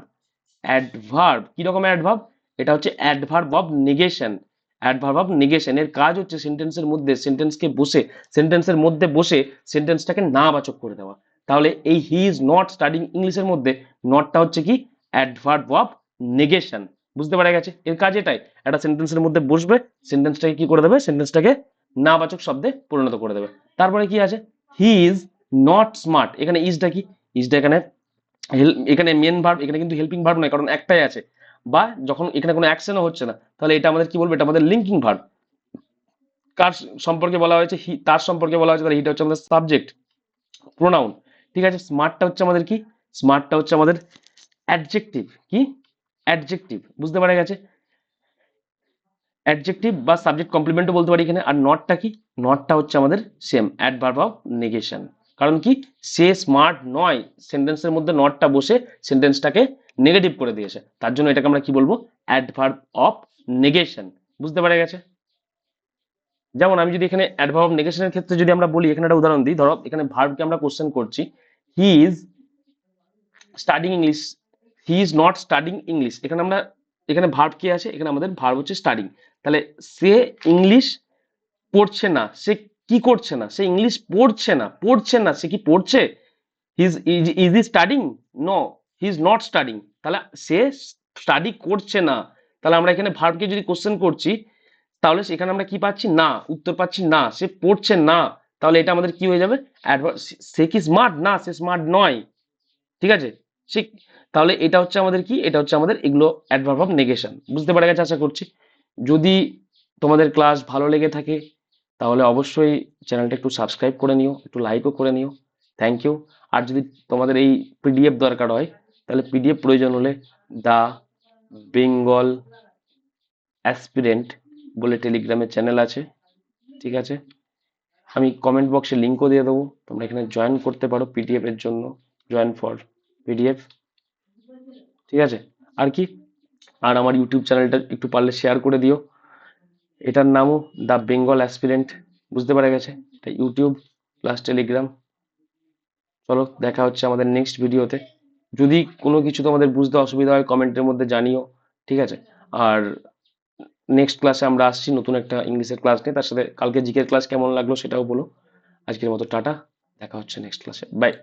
অ্যাডভার্ব কি রকম অ্যাডভার্ব, এটা হচ্ছে adverb of negation. Adverb of negation এর কাজ হচ্ছে সেন্টেন্সের মধ্যে, সেন্টেন্সকে বসে, সেন্টেন্সের মধ্যে বসে সেন্টেন্সটাকে না বাচক করে দেওয়া। তাহলে এই হি ইজ নট স্টাডিং ইংলিশের মধ্যে নটটা হচ্ছে কি, অ্যাডভার্ব অফ নেগেশন। বুঝতে পারা গেছে? এর কাজ এটাই, একটা সেন্টেন্সের মধ্যে বসবে, সেন্টেন্সটাকে কি করে দেবে, সেন্টেন্সটাকে না বাচক শব্দে পরিণত করে দেবে। তারপরে কি আছে, হি ইজ নট স্মার্ট, এখানে ইজটা কি, ইজটা এখানে এখানে মেন ভার্ব, এখানে কিন্তু হেল্পিং ভার্ব নয়, কারণ একটাই আছে, বা যখন এখানে কোনো অ্যাকশনও হচ্ছে না, তাহলে এটা আমাদের কি বলবো, এটা আমাদের লিঙ্কিং ভার্ব। কার সম্পর্কে বলা হয়েছে, হি, তার সম্পর্কে বলা হয়েছে, তাহলে হিটা হচ্ছে আমাদের সাবজেক্ট, প্রোনাউন। ঠিক আছে, স্মার্টটা হচ্ছে আমাদের কি, স্মার্টটা হচ্ছে আমাদের অ্যাডজেক্টিভ, কি অ্যাডজেক্টিভ। বুঝতে পারা গেছে? অ্যাডজেক্টিভ বা সাবজেক্ট কমপ্লিমেন্টও বলতে পারি এখানে। আর নটটা কি, নটটা হচ্ছে আমাদের সেম অ্যাডভার্ব অফ নেগেশন। কারণ কি, সে স্মার্ট নয়, সেন্টেন্সের মধ্যে নটটা বসে সেন্টেন্সটাকে নেগেটিভ করে দিয়েছে, তার জন্য এটাকে আমরা কি বলবো, অ্যাডভার্ব অফ নেগেশন। বুঝতে পারা গেছে? যেমন আমি যদি এখানে অ্যাডভার্ব অফ নেগেশনের ক্ষেত্রে যদি আমরা বলি, এখানে একটা উদাহরণ দিই, ধরো এখানে ভার্বকে আমরা কোশ্চেন করছি, he is studying English, he is not studying English, এখানে আমরা, এখানে ভার্ব কি আছে, এখানে আমাদের ভার্ব হচ্ছে স্টাডিং, তাহলে সে ইংলিশ পড়ছে না, সে কি করছে না, সে ইংলিশ পড়ছে না, পড়ছে না, সে কি পড়ছে, is he studying, no, he is not studying, তাহলে সে স্টাডি করছে না, তাহলে আমরা এখানে ভার্বকে যদি কোশ্চেন করছি, তাহলে সেখানে আমরা কি পাচ্ছি, না, উত্তর পাচ্ছি না, সে পড়ছে না, তাহলে এটা আমাদের কি হয়ে যাবে, সে কি স্মার্ট, না, সে স্মার্ট নয়। ঠিক আছে, ঠিক। তাহলে এটা হচ্ছে আমাদের কি, এটা হচ্ছে আমাদের এগুলো অ্যাডভার্ব অফ নেগেশন। বুঝতে পারা গেছে আশা করছি। যদি তোমাদের ক্লাস ভালো লেগে থাকে তাহলে অবশ্যই চ্যানেলটা একটু সাবস্ক্রাইব করে নিও, একটু লাইকও করে নিও। Thank you. আর যদি তোমাদের এই পিডিএফ দরকার হয় তাহলে পিডিএফ প্রয়োজন হলে দা বেঙ্গল অ্যাসপিরেন্ট বলে টেলিগ্রামের চ্যানেল আছে, ঠিক আছে? আমি কমেন্ট বক্সে লিঙ্কও দিয়ে দেবো, তোমরা এখানে জয়েন করতে পারো পিডিএফ এর জন্য, জয়েন ফর পিডিএফ, ঠিক আছে? আর কি, আর আমার ইউটিউব চ্যানেলটা একটু পারলে শেয়ার করে দিও। এটার নামও দ্য বেঙ্গল অ্যাসপিরেন্ট। বুঝতে পারা গেছে? এটা ইউটিউব প্লাস টেলিগ্রাম। চলো দেখা হচ্ছে আমাদের নেক্সট ভিডিওতে। যদি কোনো কিছু তোমাদের বুঝতে অসুবিধা হয় কমেন্টের মধ্যে জানিও, ঠিক আছে? আর নেক্সট ক্লাসে আমরা আসছি নতুন একটা ইংলিশের ক্লাস নিয়ে, তার সাথে কালকে জিকের ক্লাস কেমন লাগলো সেটাও বলো। আজকের মতো টাটা, দেখা হচ্ছে নেক্সট ক্লাসে, বাই।